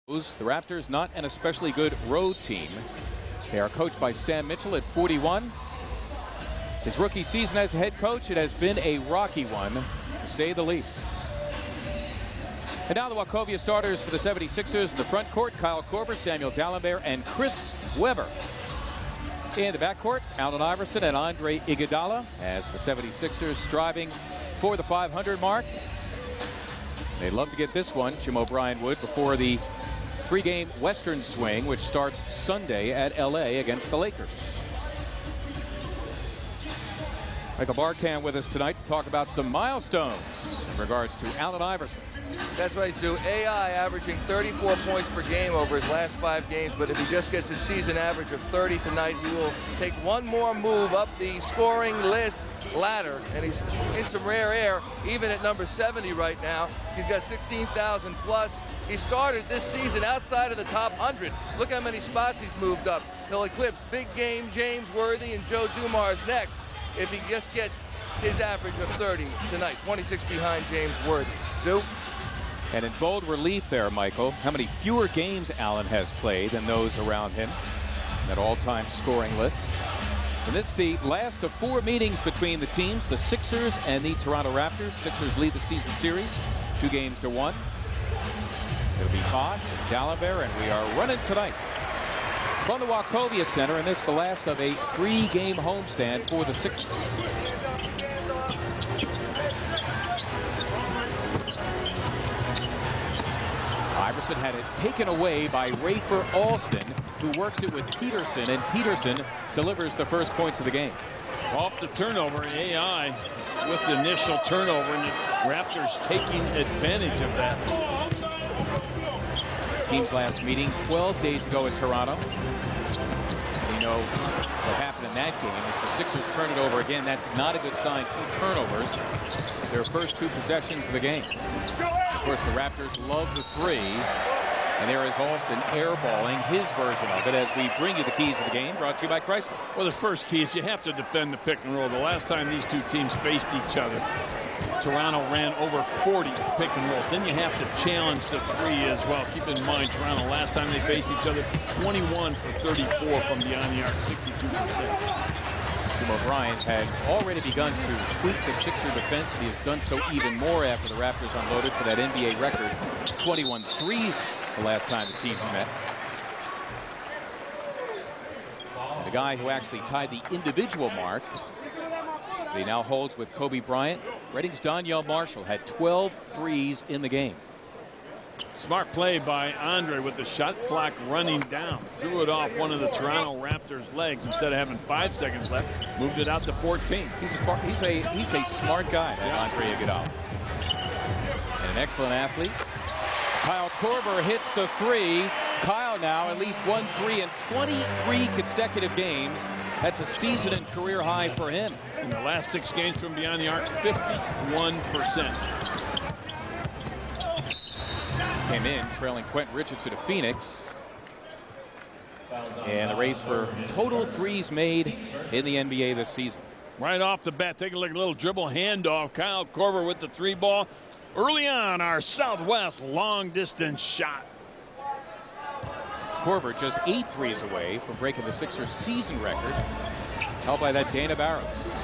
The Raptors, not an especially good road team. They are coached by Sam Mitchell at 41. His rookie season as a head coach, it has been a rocky one, to say the least. And now the Wachovia starters for the 76ers in the front court: Kyle Korver, Samuel Dalembert, and Chris Webber. In the backcourt, Allen Iverson and Andre Iguodala, as the 76ers striving for the 500 mark. They'd love to get this one, Jim O'Brien would, before the three-game Western swing, which starts Sunday at LA against the Lakers. Michael Barkan with us tonight to talk about some milestones in regards to Allen Iverson. That's right, Sue. AI averaging 34 points per game over his last 5 games, but if he just gets his season average of 30 tonight, he will take one more move up the scoring list ladder, and he's in some rare air, even at number 70 right now. He's got 16,000 plus. He started this season outside of the top 100. Look how many spots he's moved up. He'll eclipse big game James Worthy and Joe Dumars next if he just gets his average of 30 tonight. 26 behind James Worthy. Sue? And in bold relief there, Michael, how many fewer games Allen has played than those around him. That all-time scoring list. And this is the last of 4 meetings between the teams, the Sixers and the Toronto Raptors. Sixers lead the season series 2-1. It'll be Bosh and Dalembert, and we are running tonight from the Wachovia Center, and this is the last of a 3-game homestand for the Sixers. Iverson had it taken away by Rafer Alston, who works it with Peterson, and Peterson delivers the first points of the game. Off the turnover, AI with the initial turnover, and the Raptors taking advantage of that. Team's last meeting 12 days ago in Toronto. We know what happened in that game is the Sixers turn it over again. That's not a good sign. 2 turnovers, their first 2 possessions of the game. Of course, the Raptors love the 3, and there is Alston airballing his version of it as we bring you the keys of the game, brought to you by Chrysler. Well, the first key is you have to defend the pick and roll. The last time these 2 teams faced each other, Toronto ran over 40 pick and rolls. Then you have to challenge the 3 as well. Keep in mind, Toronto, last time they faced each other, 21 for 34 from beyond the arc, 62%. Jim O'Brien had already begun to tweak the Sixer defense, and he has done so even more after the Raptors unloaded for that NBA record 21 threes the last time the teams met. The guy who actually tied the individual mark that he now holds with Kobe Bryant, Reading's Donyell Marshall, had 12 threes in the game. Smart play by Andre with the shot clock running down. Threw it off one of the Toronto Raptors' legs instead of having 5 seconds left. Moved it out to 14. He's a smart guy, that Andre Iguodala. And an excellent athlete. Kyle Korver hits the 3. Kyle now at least 1 3 in 23 consecutive games. That's a season and career high for him. In the last 6 games from beyond the arc, 51%. Came in trailing Quentin Richardson of Phoenix. And the race for total threes made in the NBA this season. Right off the bat, take a look at a little dribble handoff. Kyle Korver with the 3 ball. Early on, our Southwest long distance shot. Korver just 8 threes away from breaking the Sixers season record, held by that Dana Barros.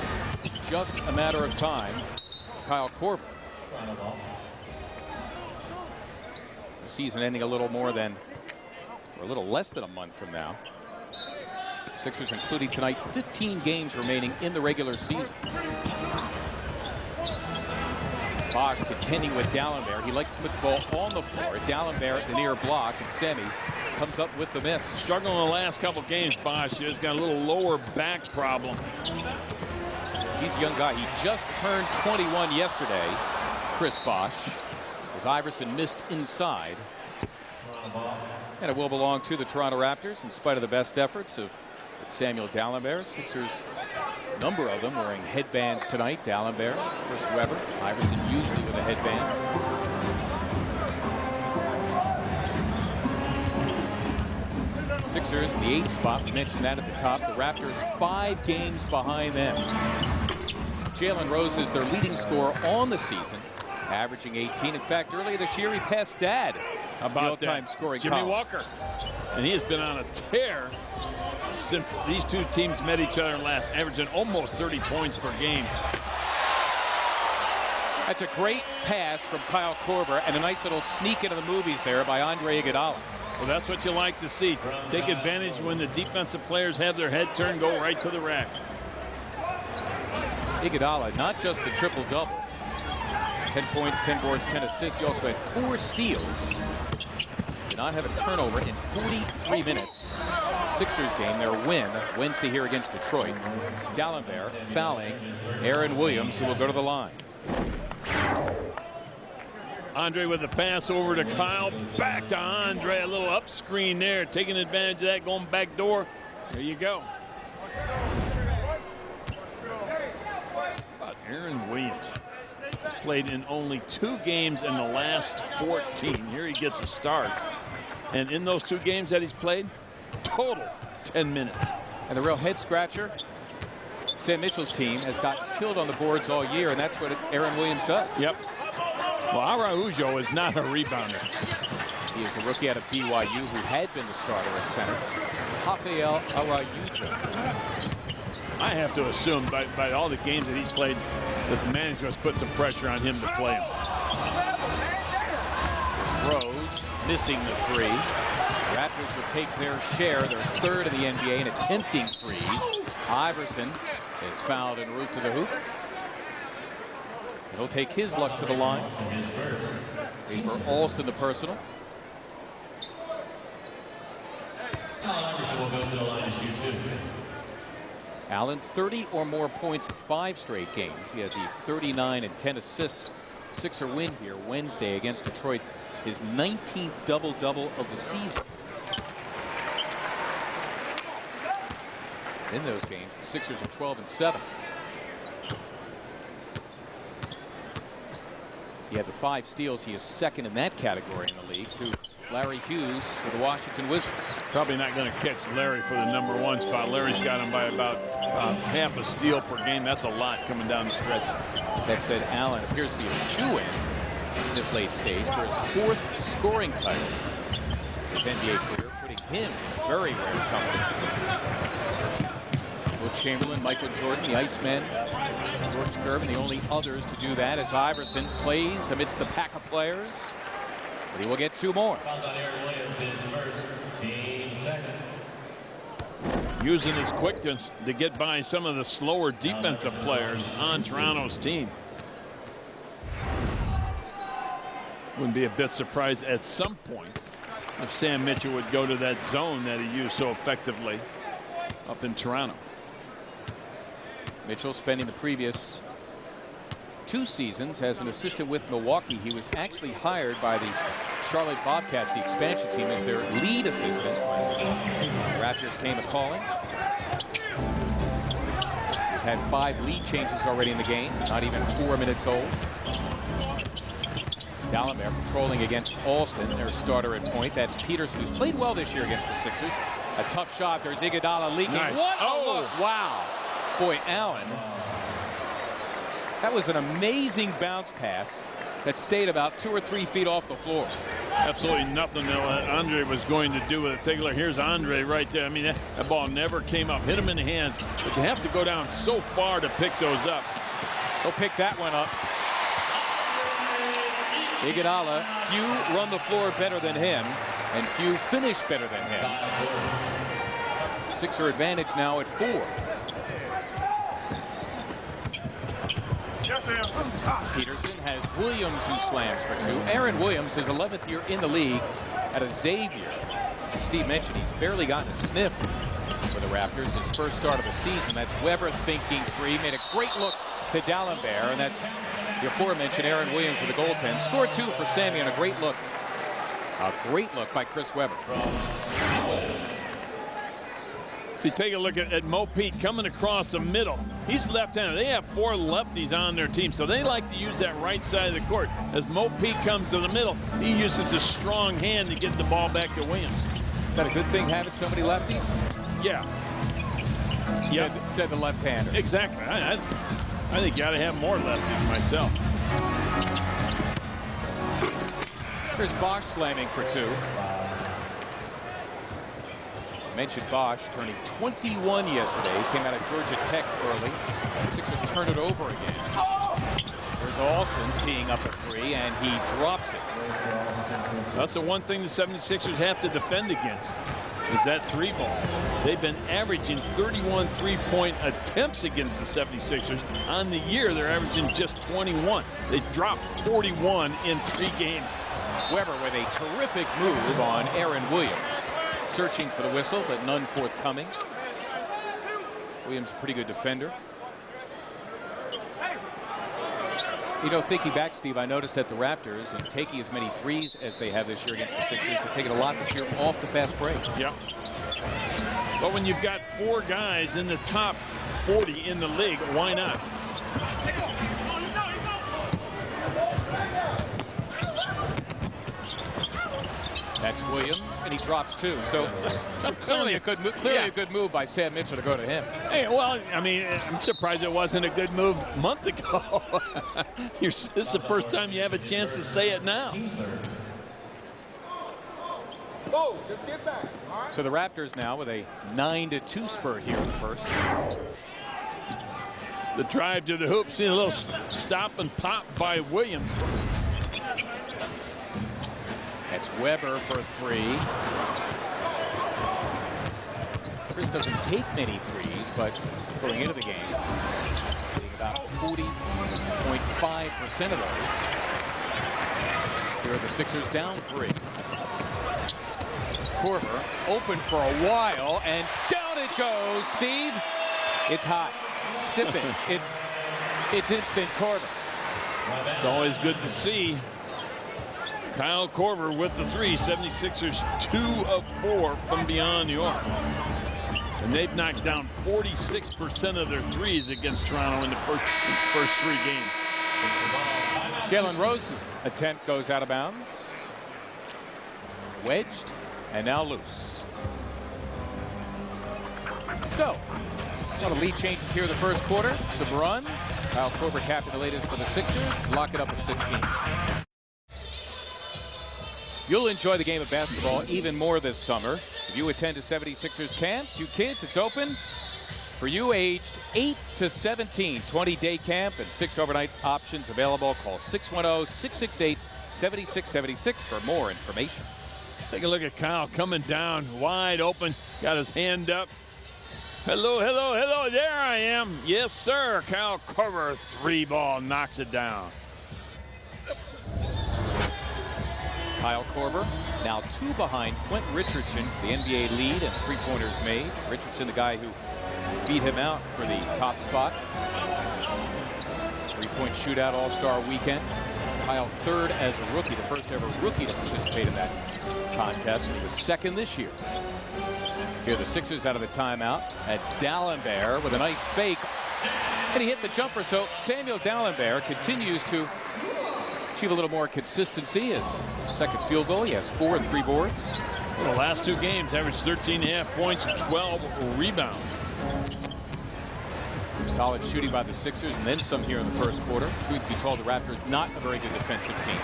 Just a matter of time. Kyle Korver. The season ending a little more than, or a little less than a month from now. Sixers including tonight 15 games remaining in the regular season. Bosh contending with Dalembert. He likes to put the ball on the floor. Dalembert at the near block, and Semi comes up with the miss. Struggling the last couple games, Bosh has got a little lower back problem. He's a young guy. He just turned 21 yesterday, Chris Bosh, as Iverson missed inside. And it will belong to the Toronto Raptors in spite of the best efforts of Samuel Dalembert. Sixers, a number of them wearing headbands tonight. Dalembert, Chris Webber, Iverson usually with a headband. Sixers in the 8th spot. We mentioned that at the top. The Raptors 5 games behind them. Jalen Rose is their leading scorer on the season, averaging 18. In fact, earlier this year he passed Dad about the all-time that. scoring Jimmy column. Walker. And he has been on a tear since these two teams met each other last, averaging almost 30 points per game. That's a great pass from Kyle Korver and a nice little sneak into the movies there by Andre Iguodala. Well, that's what you like to see. Take advantage when the defensive players have their head turned, go right to the rack. Iguodala, not just the triple-double. 10 points, 10 boards, 10 assists. He also had 4 steals. Did not have a turnover in 43 minutes. The Sixers game, their win Wednesday here against Detroit. D'Alembert fouling Aaron Williams, who will go to the line. Andre with the pass over to Kyle. Back to Andre. A little up screen there. Taking advantage of that, going back door. There you go. About Aaron Williams. He's played in only 2 games in the last 14. Here he gets a start. And in those 2 games that he's played, total 10 minutes. And the real head scratcher, Sam Mitchell's team has got killed on the boards all year, and that's what Aaron Williams does. Yep. Well, Araujo is not a rebounder. He is the rookie out of BYU who had been the starter at center. Rafael Araujo. I have to assume by all the games that he's played that the management has put some pressure on him to play him. Rose missing the 3. Raptors will take their share, their 3rd in the NBA in attempting threes. Iverson is fouled en route to the hoop. He'll take his luck to the line. Wait for Alston the personal. Allen 30 or more points in 5 straight games. He had the 39 and 10 assists Sixer win here Wednesday against Detroit. His 19th double-double of the season. In those games, the Sixers are 12 and 7. He had the 5 steals. He is 2nd in that category in the league to Larry Hughes of the Washington Wizards. Probably not going to catch Larry for the #1 spot. Larry's got him by about half a steal per game. That's a lot coming down the stretch. That said, Allen appears to be a shoo-in this late stage for his 4th scoring title. His NBA career, putting him in a very rare company. Will Chamberlain, Michael Jordan, the Iceman, George Gervin, the only others to do that as Iverson plays amidst the pack of players. But he will get 2 more. Using his quickness to get by some of the slower defensive players on Toronto's team. Wouldn't be a bit surprised at some point if Sam Mitchell would go to that zone that he used so effectively up in Toronto. Mitchell spending the previous 2 seasons as an assistant with Milwaukee. He was actually hired by the Charlotte Bobcats, the expansion team, as their lead assistant. The Raptors came a-calling. We've had 5 lead changes already in the game, not even 4 minutes old. D'Alembert patrolling against Alston, their starter at point. That's Peterson, who's played well this year against the Sixers. A tough shot. There's Iguodala leaking. Nice. What a look. Wow. Boy, Allen. That was an amazing bounce pass that stayed about 2 or 3 feet off the floor. Absolutely nothing that Andre was going to do with it. Take a look. Here's Andre right there. I mean, that ball never came up. Hit him in the hands. But you have to go down so far to pick those up. He'll pick that one up. Iguodala, few run the floor better than him, and few finish better than him. Sixer advantage now at 4. Peterson has Williams, who slams for 2. Aaron Williams, his 11th year in the league at a Xavier. As Steve mentioned, he's barely gotten a sniff for the Raptors. His first start of the season. That's Weber thinking 3. Made a great look to D'Alembert, and that's the aforementioned Aaron Williams with a goaltend. Scored 2 for Sammy on a great look. A great look by Chris Weber. See, take a look at Mo Pete coming across the middle. He's left-handed. They have 4 lefties on their team, so they like to use that right side of the court. As Mo Pete comes to the middle, he uses his strong hand to get the ball back to Williams. Is that a good thing, having so many lefties? Yeah. Said the left-hander. Exactly. I think you got to have more lefties myself. Here's Bosch slamming for 2. Mentioned Bosch turning 21 yesterday. He came out of Georgia Tech early. Sixers turn it over again. There's Alston teeing up a 3, and he drops it. That's the one thing the 76ers have to defend against, is that 3 ball. They've been averaging 31 3-point attempts against the 76ers. On the year, they're averaging just 21. They've dropped 41 in 3 games. Weber with a terrific move on Aaron Williams. Searching for the whistle, but none forthcoming. Williams, a pretty good defender. You know, thinking back, Steve, I noticed that the Raptors, in taking as many threes as they have this year against the Sixers, have taken a lot this year off the fast break. Yep. But when you've got 4 guys in the top 40 in the league, why not? That's Williams, and he drops 2. So clearly a good move by Sam Mitchell to go to him. Hey, well, I mean, I'm surprised it wasn't a good move a month ago. This is the first time you have a chance to say it now. Oh, just get back. All right. So the Raptors now with a 9-2 spurt here in the first. The drive to the hoop, seeing a little stop and pop by Williams. That's Weber for 3. Chris doesn't take many threes, but going into the game, getting about 40.5% of those. Here are the Sixers down 3. Korver open for a while, and down it goes, Steve. It's hot. Sip it. It's instant Korver. It's always good to see. Kyle Korver with the 3. 76ers 2 of 4 from beyond the arc. And they've knocked down 46% of their threes against Toronto in the first 3 games. Jalen Rose's attempt goes out of bounds. Wedged and now loose. So, a lot of lead changes here in the first quarter. Some runs. Kyle Korver capping the latest for the Sixers to lock it up at 16. You'll enjoy the game of basketball even more this summer. If you attend a 76ers camps, you kids, it's open for you aged 8 to 17. 20-day camp and 6 overnight options available. Call 610-668-7676 for more information. Take a look at Kyle coming down wide open. Got his hand up. Hello, hello, hello. There I am. Yes, sir. Kyle Korver, 3 ball, knocks it down. Kyle Korver now 2 behind Quentin Richardson for the NBA lead and 3-pointers made. Richardson, the guy who beat him out for the top spot. 3-point shootout all-star weekend. Kyle 3rd as a rookie, the first ever rookie to participate in that contest, and he was 2nd this year. Here the Sixers out of the timeout. That's Dallenberg with a nice fake, and he hit the jumper. So Samuel Dallenberg continues to achieve a little more consistency. His 2nd field goal, he has 4 and 3 boards. Well, the last 2 games averaged 13.5 points, 12 rebounds. Solid shooting by the Sixers and then some here in the first quarter. Truth be told, the Raptors not a very good defensive team.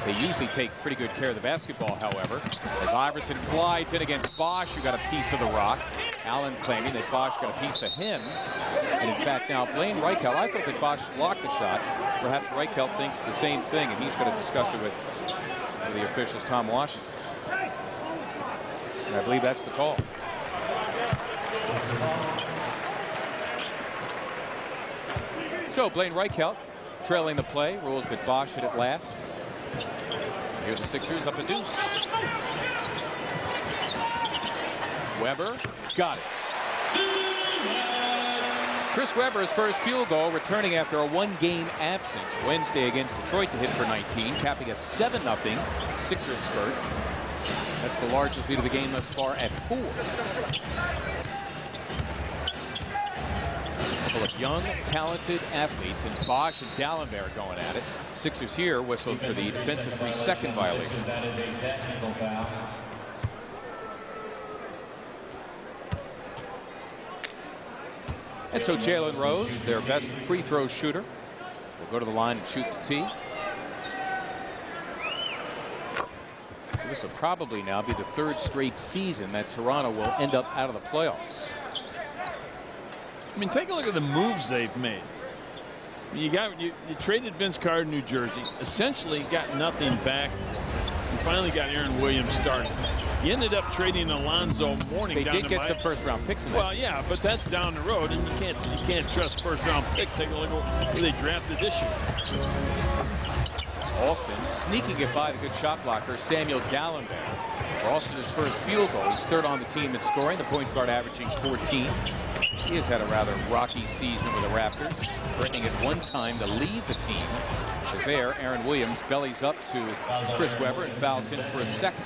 They usually take pretty good care of the basketball, however, as Iverson glides in against Bosch, who got a piece of the rock. Allen claiming that Bosch got a piece of him. And in fact, now Blaine Reichelt, I thought that Bosch blocked the shot. Perhaps Reichelt thinks the same thing, and he's going to discuss it with the officials, Tom Washington. And I believe that's the call. So Blaine Reichelt trailing the play, rules that Bosch hit it last. Here's the Sixers up a deuce. Weber got it. Chris Webber's first field goal, returning after a 1-game absence Wednesday against Detroit to hit for 19, capping a 7-0 Sixers spurt. That's the largest lead of the game thus far at 4. Full of young, talented athletes, and Bosch and Dallenberg going at it. Sixers here whistled for the defensive 3-second violation. That is a technical foul. And so Jalen Rose, their best free throw shooter, will go to the line and shoot the tee. this will probably now be the third straight season that Toronto will end up out of the playoffs. I mean, take a look at the moves they've made. You traded Vince Carter, New Jersey, essentially got nothing back. You finally got Aaron Williams started. You ended up trading Alonzo Mourning. They did get some first-round picks in that. Well, yeah, but that's down the road, and you can't trust first-round picks. Take a look at who they drafted this year. Alston sneaking it by the good shot blocker Samuel Dallenberg. For Alston, his first field goal. He's third on the team in scoring. The point guard averaging 14. He has had a rather rocky season with the Raptors, threatening at one time to leave the team. As there, Aaron Williams bellies up to Chris Webber and fouls him for a second.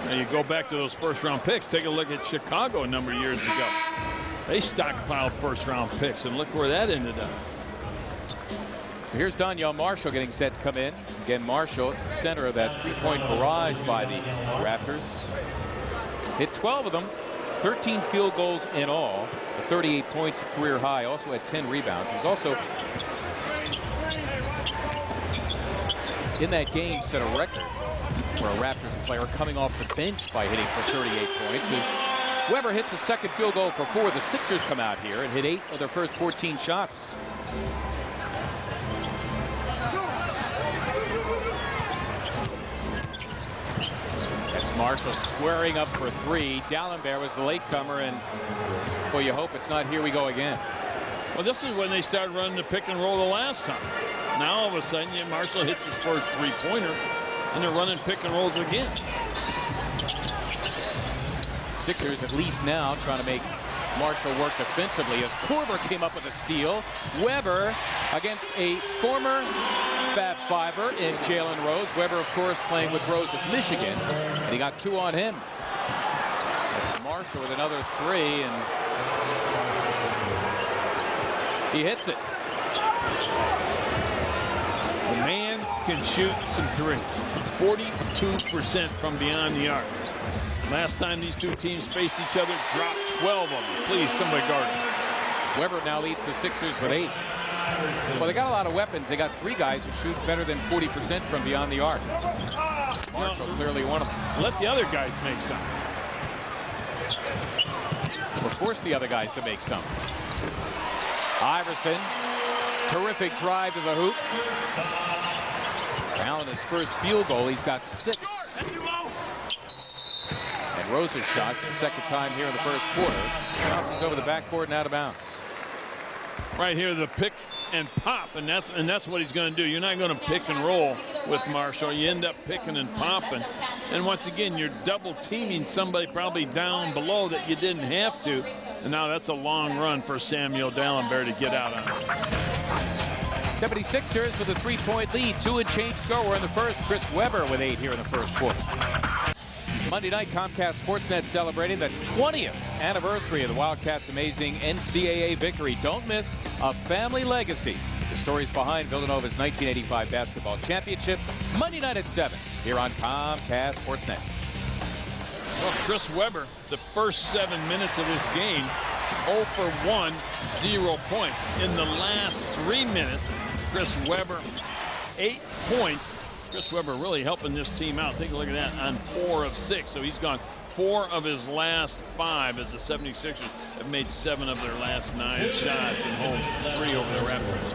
Now you go back to those first-round picks. Take a look at Chicago a number of years ago. They stockpiled first-round picks, and look where that ended up. Here's Donyell Marshall getting set to come in. Again, Marshall, center of that three-point barrage by the Raptors. Hit 12 of them, 13 field goals in all, 38 points, a career high. Also had 10 rebounds. He's also in that game set a record for a Raptors player coming off the bench by hitting for 38 points. As Webber hits a second field goal for 4, the Sixers come out here and hit 8 of their first 14 shots. That's Marshall squaring up for 3. Dallenberg was the latecomer, and well, you hope it's not here we go again. Well, this is when they started running the pick and roll the last time. Now all of a sudden, Marshall hits his first three-pointer, and they're running pick and rolls again. Sixers at least now trying to make Marshall work defensively as Korver came up with a steal. Webber against a former Fab Fiver in Jalen Rose. Webber, of course, playing with Rose at Michigan, and he got 2 on him. That's Marshall with another 3, and he hits it. The man can shoot some threes. 42% from beyond the arc. Last time these two teams faced each other, dropped 12 of them. Please, somebody guard him. Weber now leads the Sixers with 8. Well, they got a lot of weapons. They got 3 guys who shoot better than 40% from beyond the arc. Marshall clearly one of them. Let the other guys make some. Or force the other guys to make some. Iverson, terrific drive to the hoop. Allen, his first field goal, he's got 6. And Rose's shot for the second time here in the first quarter. Bounces over the backboard and out of bounds. Right here, the pick and pop, and that's what he's going to do. You're not going to pick and roll with Marshall. You end up picking and popping. And once again, you're double teaming somebody probably down below that you didn't have to. And now that's a long run for Samuel Dallenberg to get out on it. 76ers with a 3-point lead. 2 and change to go. We're in the first. Chris Webber with 8 here in the first quarter. Monday night, Comcast Sportsnet celebrating the 20th anniversary of the Wildcats' amazing NCAA victory. Don't miss A Family Legacy. The stories behind Villanova's 1985 basketball championship. Monday night at 7 here on Comcast Sportsnet. Well, Chris Webber, the first 7 minutes of this game, 0 for 1, 0 points. In the last 3 minutes, Chris Webber, 8 points. Chris Webber really helping this team out. Take a look at that on 4 of 6. So he's gone 4 of his last 5 as the 76ers have made 7 of their last 9 shots and hold 3 over the Raptors.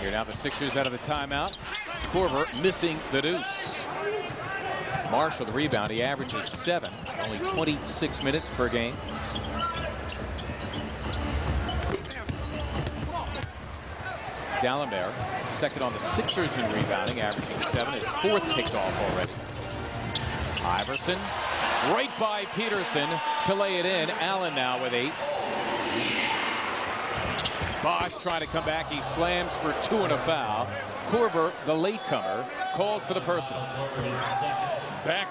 Here now the Sixers out of the timeout. Korver missing the deuce. Marshall the rebound. He averages 7. Only 26 minutes per game. Dallenberg, second on the Sixers in rebounding, averaging 7. His 4th picked off already. Iverson, right by Peterson to lay it in. Allen now with 8. Bosch trying to come back. He slams for 2 and a foul. Korver, the latecomer, called for the personal.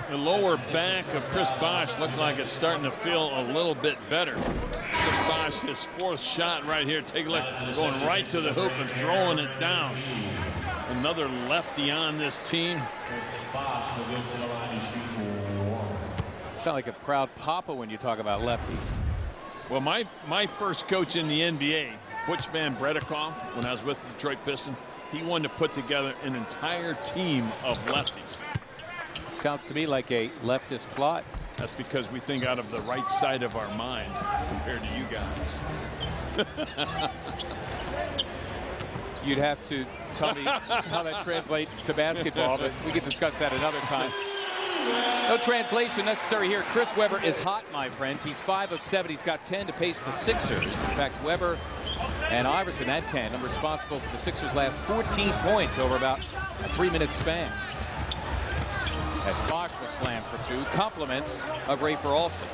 The lower back of Chris Bosch looked like it's starting to feel a little bit better. Chris Bosch, his 4th shot right here. Take a look, going right to the hoop and throwing it down. Another lefty on this team. Sound like a proud papa when you talk about lefties. Well, my first coach in the NBA, Butch Van Bredikoff, when I was with the Detroit Pistons, he wanted to put together an entire team of lefties. Sounds to me like a leftist plot. That's because we think out of the right side of our mind compared to you guys. You'd have to tell me how that translates to basketball, but we could discuss that another time. No translation necessary here. Chris Webber is hot, my friends. He's 5 of 7. He's got 10 to pace the Sixers. In fact, Webber and Iverson at 10 are responsible for the Sixers' last 14 points over about a 3-minute span. As Bosch was slammed for 2, compliments of Rafer Alston.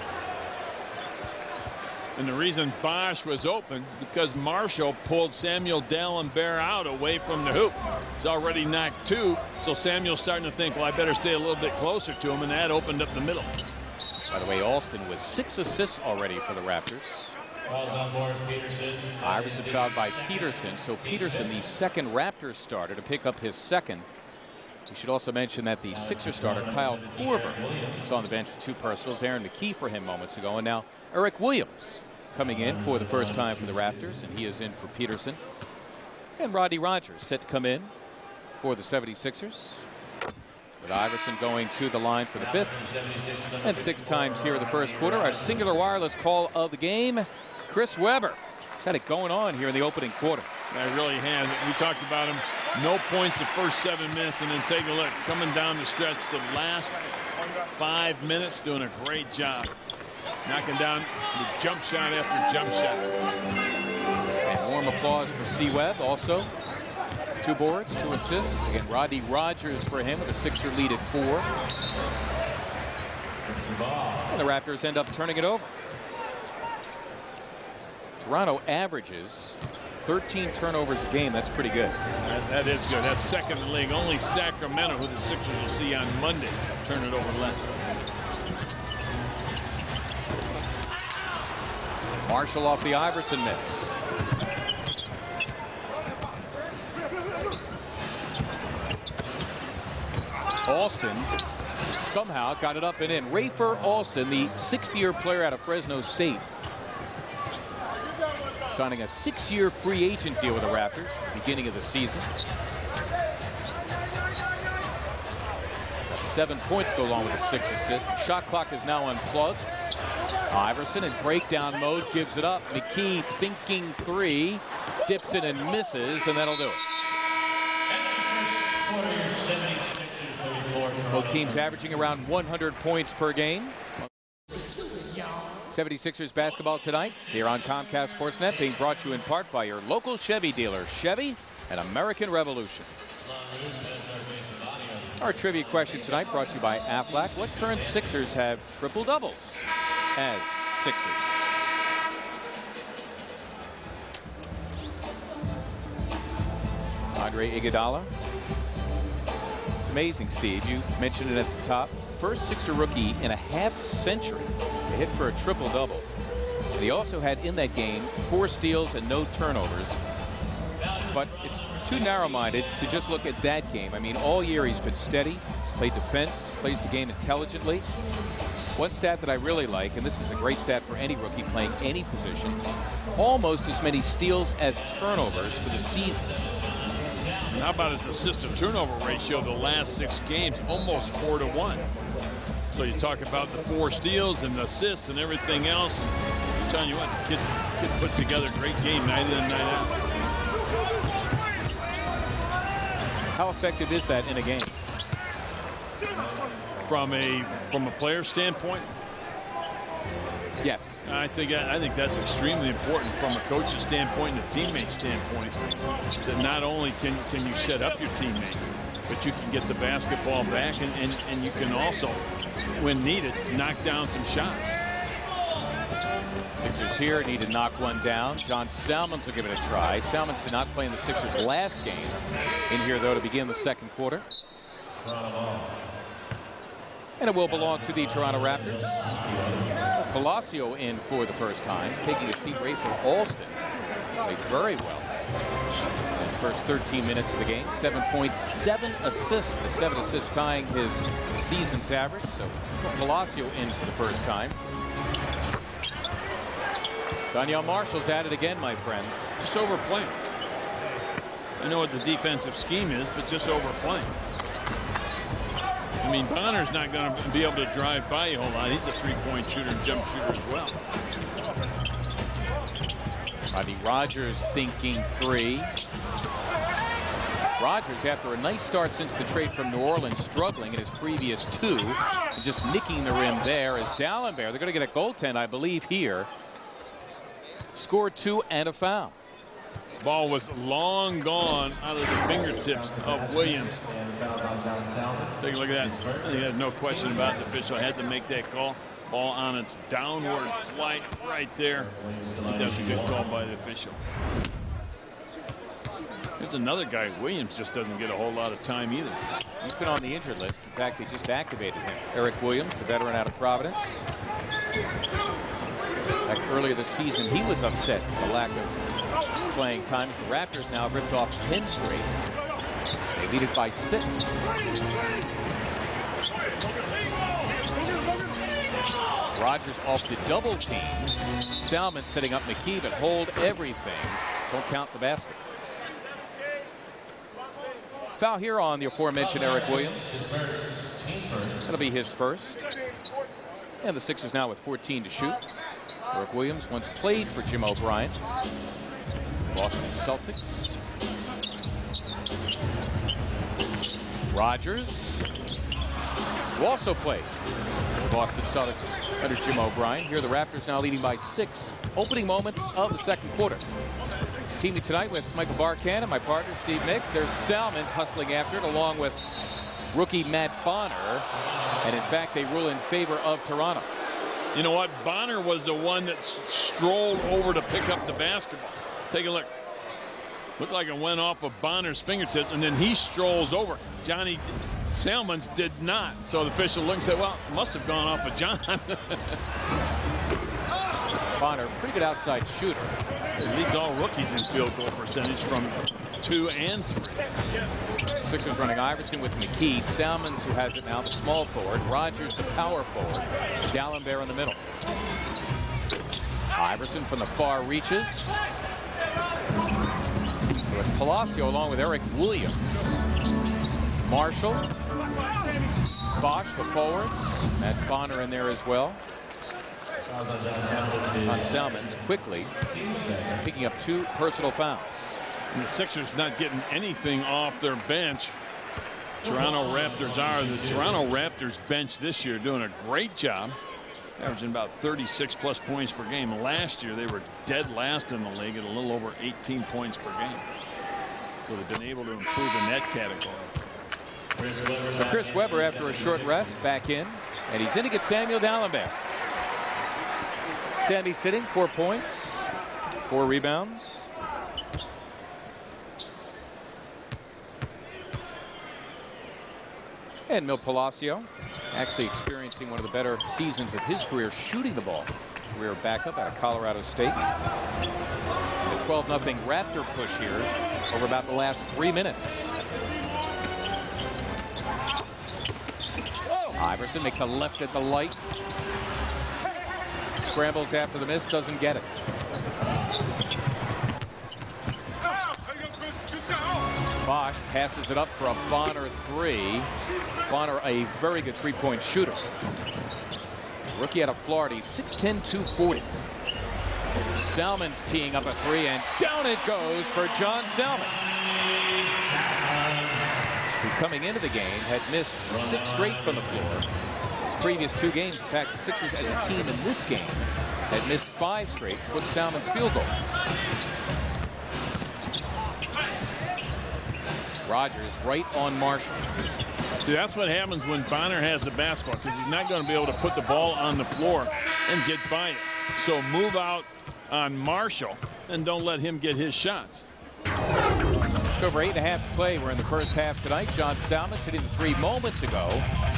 And the reason Bosch was open because Marshall pulled Samuel Dalembert out away from the hoop. He's already knocked 2, so Samuel's starting to think, well, I better stay a little bit closer to him, and that opened up the middle. By the way, Alston with 6 assists already for the Raptors. Iverson fouled by Peterson, so Peterson, the second Raptors starter, to pick up his second. We should also mention that the Sixer starter, Kyle Korver, is on the bench with 2 personals. Aaron McKee for him moments ago, and now Eric Williams coming in for the first time for the Raptors, and he is in for Peterson. And Rodney Rogers set to come in for the 76ers. With Iverson going to the line for the 5th. And 6 times here in the first quarter. Our singular wireless call of the game, Chris Webber. He's had it going on here in the opening quarter. I really have. We talked about him. No points the first 7 minutes, and then take a look. Coming down the stretch the last 5 minutes, doing a great job. Knocking down the jump shot after jump shot. And warm applause for C-Webb also. 2 boards, 2 assists. Again, Rodney Rogers for him with a Sixer lead at 4. And the Raptors end up turning it over. Toronto averages 13 turnovers a game. That's pretty good. That is good. That's second in the league. Only Sacramento, who the Sixers will see on Monday, turn it over less. Marshall off the Iverson miss. Alston somehow got it up and in. Rafer Alston, the 6th-year player out of Fresno State, signing a 6-year free agent deal with the Raptors at the beginning of the season. Got 7 points to go along with the 6 assists. The shot clock is now unplugged. Iverson in breakdown mode gives it up. McKee thinking 3, dips it and misses, and that'll do it. Both teams averaging around 100 points per game. 76ers basketball tonight here on Comcast Sportsnet, being brought to you in part by your local Chevy dealer, Chevy and American Revolution. Our trivia question tonight brought to you by Aflac. What current Sixers have triple doubles as Sixers? Andre Iguodala. It's amazing, Steve. You mentioned it at the top. First Sixer rookie in a half century to hit for a triple-double. And he also had in that game 4 steals and no turnovers. But it's too narrow-minded to just look at that game. I mean, all year he's been steady. He's played defense, plays the game intelligently. One stat that I really like, and this is a great stat for any rookie playing any position, almost as many steals as turnovers for the season. And how about his assist to turnover ratio the last 6 games, almost 4-1. So you talk about the 4 steals and the assists and everything else. And I'm telling you what, the kid puts together a great game night in and night out. How effective is that in a game? From a player standpoint, yes. I think that's extremely important from a coach's standpoint and a teammate standpoint. That not only can you set up your teammates, but you can get the basketball back and you can also, when needed, knock down some shots. Sixers here need to knock one down. John Salmons will give it a try. Salmons did not play in the Sixers' last game. In here, though, to begin the second quarter. And it will belong to the Toronto Raptors. Palacio in for the first time, taking a seat. Rafer Alston played very well in his first 13 minutes of the game. 7.7 assists, the 7 assists tying his season's average. So Palacio in for the first time. Donyell Marshall's at it again, my friends. Just overplaying. I know what the defensive scheme is, but just overplaying. I mean, Bonner's not going to be able to drive by a whole lot. He's a three-point shooter and jump shooter as well. Rodney Rogers thinking three. Rogers, after a nice start since the trade from New Orleans, struggling in his previous two, and just nicking the rim there is D'Alembert. They're going to get a goaltend, I believe, here. Scored 2 and a foul. Ball was long gone out of the fingertips of Williams. Take a look at that. I think there's no question about it. The official had to make that call. Ball on its downward flight right there. I think that's a good call by the official. There's another guy. Williams just doesn't get a whole lot of time either. He's been on the injured list. In fact, they just activated him. Eric Williams, the veteran out of Providence. Back earlier this season, he was upset with the lack of playing time. The Raptors now have ripped off 10 straight. They lead it by 6. Rogers off the double team. Salmon setting up McKee, but hold everything. Don't count the basket. Foul here on the aforementioned Eric Williams. That'll be his first. And the Sixers now with 14 to shoot. Eric Williams once played for Jim O'Brien. Boston Celtics. Rogers, who also played for the Boston Celtics under Jim O'Brien. Here the Raptors now leading by 6. Opening moments of the second quarter. Teaming tonight with Michael Barkan and my partner Steve Mix. There's Salmons hustling after it along with rookie Matt Bonner. And in fact, they rule in favor of Toronto. You know what? Bonner was the one that strolled over to pick up the basketball. Take a look. Looked like it went off of Bonner's fingertips, and then he strolls over. Johnny Salmons did not. So the official looked and said, well, it must have gone off of John. Bonner, pretty good outside shooter. He leads all rookies in field goal percentage from 2 and 3. Sixers running Iverson with McKee. Salmons, who has it now, the small forward. Rogers, the power forward. D'Alembert in the middle. Iverson from the far reaches. So it's Palacio along with Eric Williams. Marshall. Bosch, the forwards. Matt Bonner in there as well. On Salmons quickly picking up 2 personal fouls. And the Sixers not getting anything off their bench. Toronto Raptors are. The Toronto Raptors bench this year doing a great job, averaging about 36+ points per game. Last year they were dead last in the league at a little over 18 points per game. So they've been able to improve in that category. So Chris Webber, after a short rest, back in, and he's in to get Samuel D'Alembert. Sammy sitting, 4 points, 4 rebounds. And Mil Palacio actually experiencing one of the better seasons of his career shooting the ball. Career backup out of Colorado State. And a 12-0 Raptor push here over about the last 3 minutes. Iverson makes a left at the light. Scrambles after the miss, doesn't get it. Bosch passes it up for a Bonner 3. Bonner, a very good three-point shooter. Rookie out of Florida, 6'10", 240. Salmons teeing up a 3, and down it goes for John Salmons, who coming into the game had missed 6 straight from the floor. His previous 2 games, in fact, the Sixers as a team in this game had missed 5 straight for the Salmons field goal. Rogers right on Marshall. See, that's what happens when Bonner has the basketball, because he's not going to be able to put the ball on the floor and get by it. So move out on Marshall and don't let him get his shots. Over 8.5 to play. We're in the first half tonight. John Salmons hitting the 3 moments ago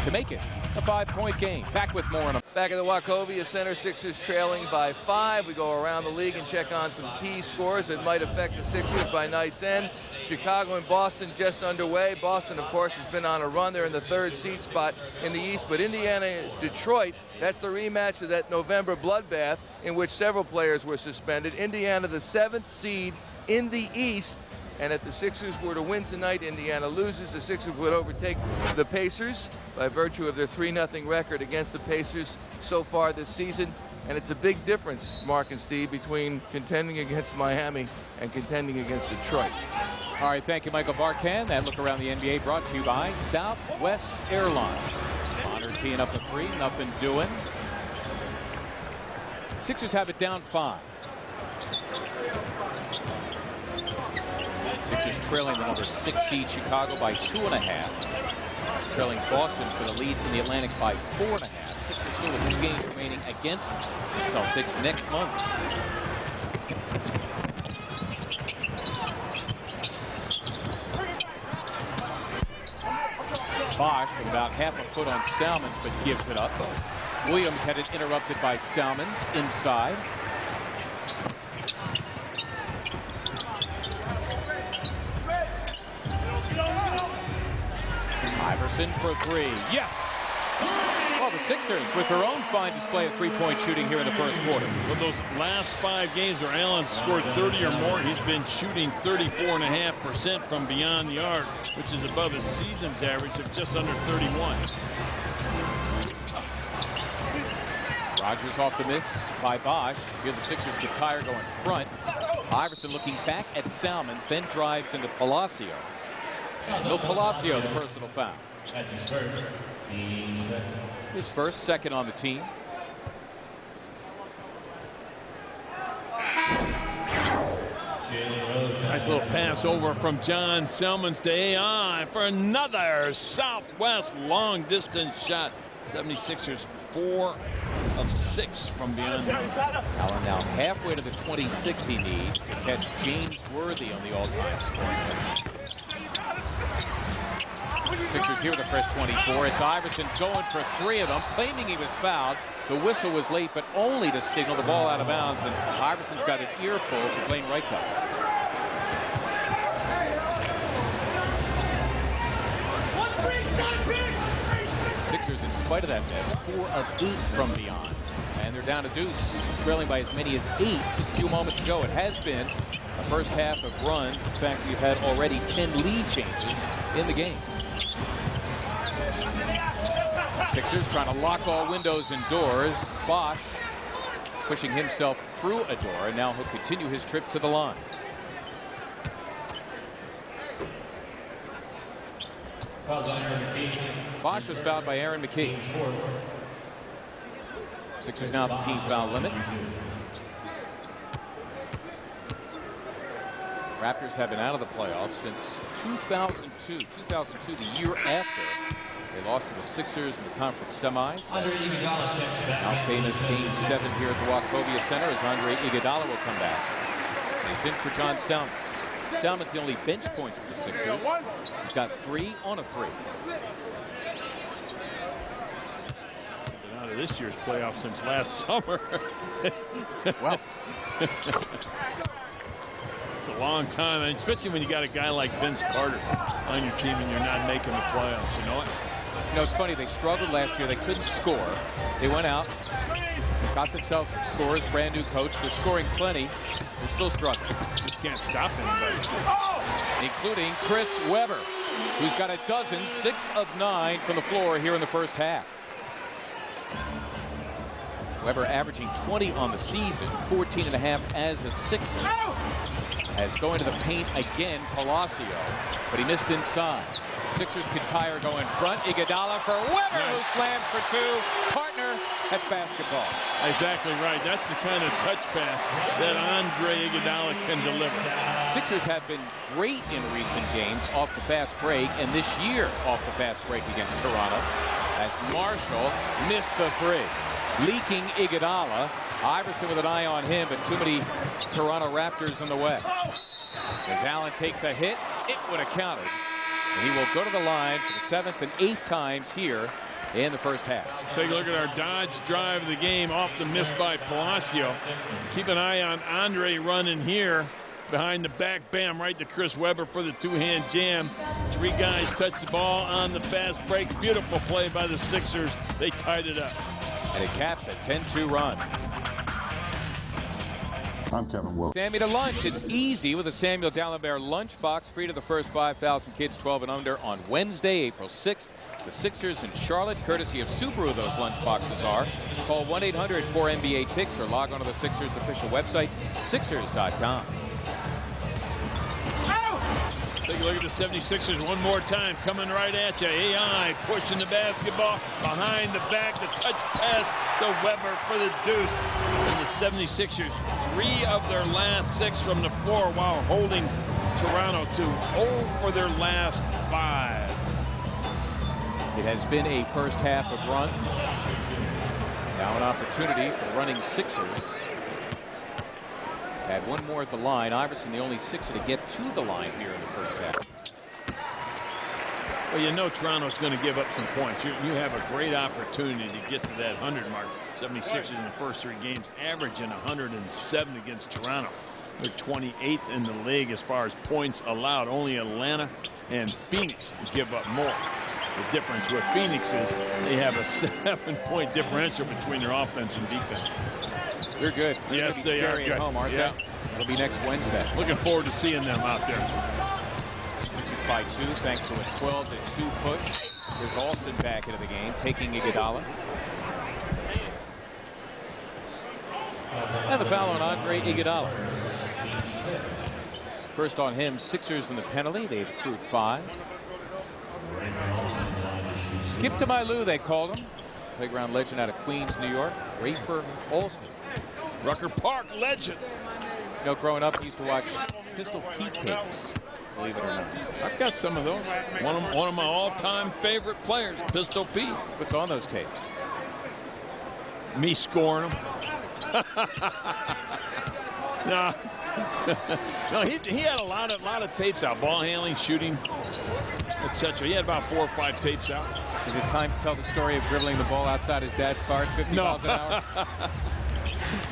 to make it a 5-point game. Back with more on a Back at the Wachovia Center, Sixers trailing by 5. We go around the league and check on some key scores that might affect the Sixers by night's end. Chicago and Boston just underway. Boston, of course, has been on a run. They're in the 3rd seed spot in the East. But Indiana, Detroit, that's the rematch of that November bloodbath in which several players were suspended. Indiana, the 7th seed in the East, And if the Sixers were to win tonight, Indiana loses. The Sixers would overtake the Pacers by virtue of their 3-0 record against the Pacers so far this season. And it's a big difference, Mark and Steve, between contending against Miami and contending against Detroit. All right, thank you, Michael Barkan. That look around the NBA brought to you by Southwest Airlines. Bonner teeing up a 3, nothing doing. Sixers have it down 5. Sixers trailing the number 6 seed Chicago by 2.5. Trailing Boston for the lead in the Atlantic by 4.5. Sixers still with 2 games remaining against the Celtics next month. Bosch with about half a foot on Salmons, but gives it up. Williams had it interrupted by Salmons inside. Iverson for 3. Yes! Well, the Sixers with their own fine display of 3-point shooting here in the first quarter. Well, those last 5 games where Allen's scored 30 or more, he's been shooting 34.5% from beyond the arc, which is above his season's average of just under 31. Rogers off the miss by Bosch. Here the Sixers get tired going front. Iverson looking back at Salmons, then drives into Palacio. No Palacio, the personal foul. That's his first. His first, second on the team. Nice little pass over from John Salmons to AI for another Southwest long distance shot. 76ers 4 of 6 from beyond. Allen now halfway to the 26 he needs to catch James Worthy on the all-time scoring list. Sixers here with the fresh 24. It's Iverson going for 3 of them, claiming he was fouled. The whistle was late, but only to signal the ball out of bounds, and Iverson's got an earful for playing right cover. Sixers, in spite of that miss, 4 of 8 from beyond. And they're down to deuce, trailing by as many as 8 just a few moments ago. It has been a first half of runs. In fact, we've had already 10 lead changes in the game. Sixers trying to lock all windows and doors. Bosch pushing himself through a door, and now he'll continue his trip to the line. Bosch was fouled by Aaron McKee. Sixers now at the team foul limit. Raptors have been out of the playoffs since 2002. 2002, the year after they lost to the Sixers in the conference semis. Now famous Game 7 here at the Wachovia Center as Andre Iguodala will come back. And it's in for John Salmons. Salmons the only bench points for the Sixers. He's got 3 on a 3. Been out of this year's playoff since last summer. Well, it's a long time, and especially when you got a guy like Vince Carter on your team and you're not making the playoffs. You know what? You know, it's funny. They struggled last year. They couldn't score. They went out, got themselves some scores. Brand new coach. They're scoring plenty. They're still struggling. Just can't stop anybody. Including Chris Webber, who's got a dozen, 6 of 9 from the floor here in the first half. Webber averaging 20 on the season, 14.5 as a Sixer. As going to the paint again, Palacio, but he missed inside. Sixers can tire going front. Iguodala for Webber, who slammed for 2. Partner, that's basketball. Exactly right. That's the kind of touch pass that Andre Iguodala can deliver. Sixers have been great in recent games off the fast break, and this year off the fast break against Toronto, as Marshall missed the 3. Leaking Iguodala. Iverson with an eye on him, but too many Toronto Raptors in the way. As Allen takes a hit, it would have counted. And he will go to the line for the 7th and 8th times here in the first half. Take a look at our Dodge drive of the game off the miss by Palacio. Keep an eye on Andre running here behind the back, bam, right to Chris Webber for the 2-hand jam. 3 guys touch the ball on the fast break. Beautiful play by the Sixers. They tied it up. And it caps a 10-2 run. I'm Kevin Willis. Sammy to lunch. It's easy with a Samuel Dallenberg lunchbox, free to the first 5,000 kids 12 and under on Wednesday, April 6th. The Sixers in Charlotte, courtesy of Subaru, those lunchboxes are. Call 1-800-4NBA-TICKS or log on to the Sixers official website, Sixers.com. Take a look at the 76ers one more time, coming right at you. AI pushing the basketball behind the back, the touch pass to Weber for the deuce. And the 76ers, 3 of their last 6 from the floor while holding Toronto to 0 for their last 5. It has been a first half of runs. Now an opportunity for the running Sixers. Had one more at the line. Iverson, the only Sixer to get to the line here in the first half. Well, you know Toronto's going to give up some points. You have a great opportunity to get to that 100 mark. 76ers in the first 3 games, averaging 107 against Toronto. They're 28th in the league as far as points allowed. Only Atlanta and Phoenix give up more. The difference with Phoenix is they have a 7-point differential between their offense and defense. They're good. They're yes, be they are good. good. At home, aren't they? It'll be next Wednesday. Looking forward to seeing them out there. Sixers by 2 thanks to a 12-2 push. There's Alston back into the game, taking Iguodala. And the foul on Andre Iguodala. First on him, Sixers in the penalty. They've accrued 5. Skip to Mylou, they called him. Playground legend out of Queens, New York, Rafer Alston. Rucker Park legend. You know, growing up, I used to watch Pistol Pete tapes, believe it or not. I've got some of those. One of my all-time favorite players, Pistol Pete. What's on those tapes? Me scoring them. No. No, he had a lot of tapes out. Ball handling, shooting, etc. He had about 4 or 5 tapes out. Is it time to tell the story of dribbling the ball outside his dad's car at 50 miles an hour?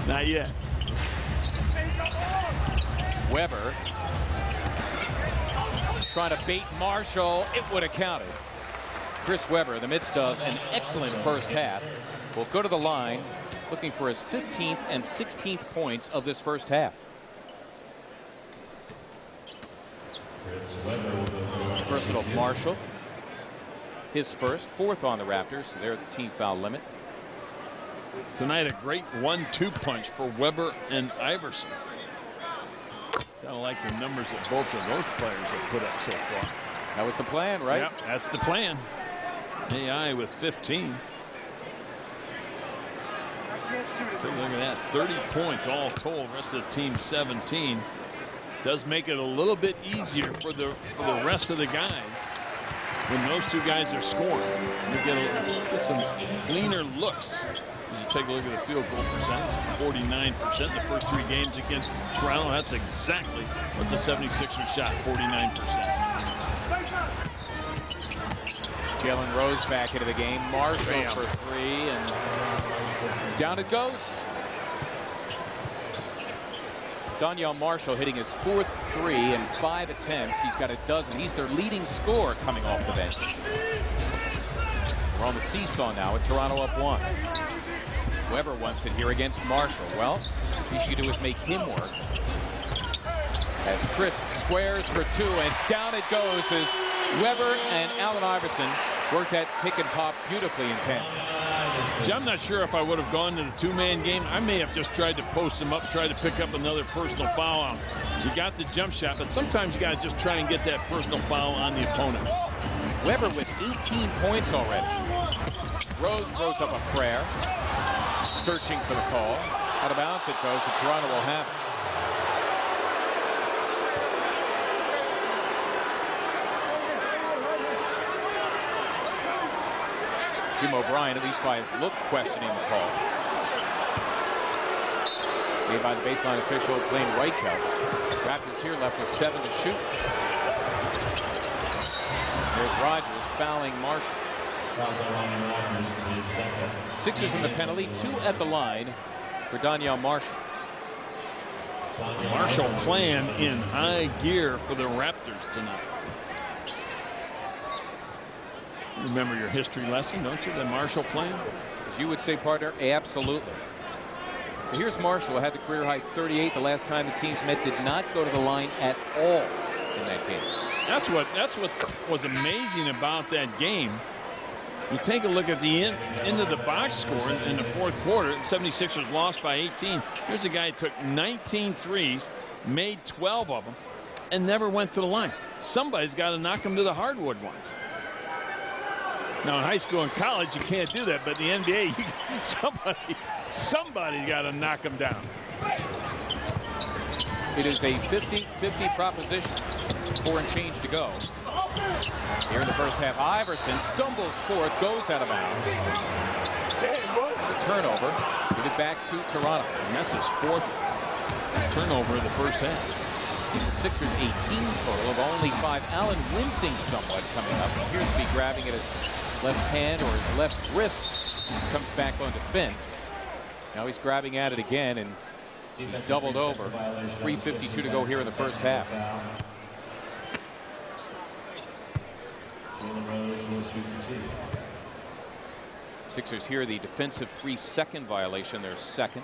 Not yet. Weber trying to bait Marshall. It would have counted. Chris Weber, in the midst of an excellent first half, will go to the line looking for his 15th and 16th points of this first half. Personal Marshall, his first, 4th on the Raptors. So they're at the team foul limit. Tonight, a great 1-2 punch for Weber and Iverson. Kind of like the numbers that both of those players have put up so far. That was the plan, right? Yep, that's the plan. AI with 15. Take a look at that. 30 points all told. Rest of the team 17. Does make it a little bit easier for the rest of the guys when those 2 guys are scoring. You get some cleaner looks. As you take a look at the field goal percentage, 49% in the first 3 games against Toronto. That's exactly what the 76ers shot, 49%. Jalen Rose back into the game. Marshall for 3, and down it goes. Donyell Marshall hitting his 4th 3 in 5 attempts. He's got a dozen. He's their leading scorer coming off the bench. We're on the seesaw now with Toronto up 1. Weber wants it here against Marshall. Well, all you can do is make him work. As Chris squares for 2, and down it goes as Weber and Allen Iverson work that pick and pop beautifully in 10. See, I'm not sure if I would have gone to the 2-man game. I may have just tried to post him up, try to pick up another personal foul on him. You got the jump shot, but sometimes you got to just try and get that personal foul on the opponent. Weber with 18 points already. Rose throws up a prayer, searching for the call. Out of bounds it goes, and Toronto will have it. Jim O'Brien, at least by his look, questioning the call. Made by the baseline official, Blaine Reichelt. Raptors here left with 7 to shoot. There's Rogers fouling Marshall. Sixers in the penalty, 2 at the line for Donyell Marshall. Marshall playing in high gear for the Raptors tonight. Remember your history lesson, don't you? The Marshall plan? As you would say, partner, absolutely. Here's Marshall, had the career high 38 the last time the teams met, did not go to the line at all in that game. That's what was amazing about that game. You take a look at the end of the box score in the fourth quarter. 76ers lost by 18. Here's a guy who took 19 threes, made 12 of them, and never went to the line. Somebody's got to knock him to the hardwood ones. Now in high school and college you can't do that, but in the NBA, somebody's got to knock him down. It is a 50-50 proposition. 4 and change to go. Here in the first half, Iverson stumbles forth, goes out of bounds. The turnover, give it back to Toronto. And that's his 4th turnover in the first half. The Sixers 18 total of only 5. Allen wincing somewhat coming up. Appears to be grabbing at his left hand or his left wrist. He comes back on defense. Now he's grabbing at it again, and he's doubled over. 3:52 to go here in the first half. Sixers here, the defensive 3-second violation, their second.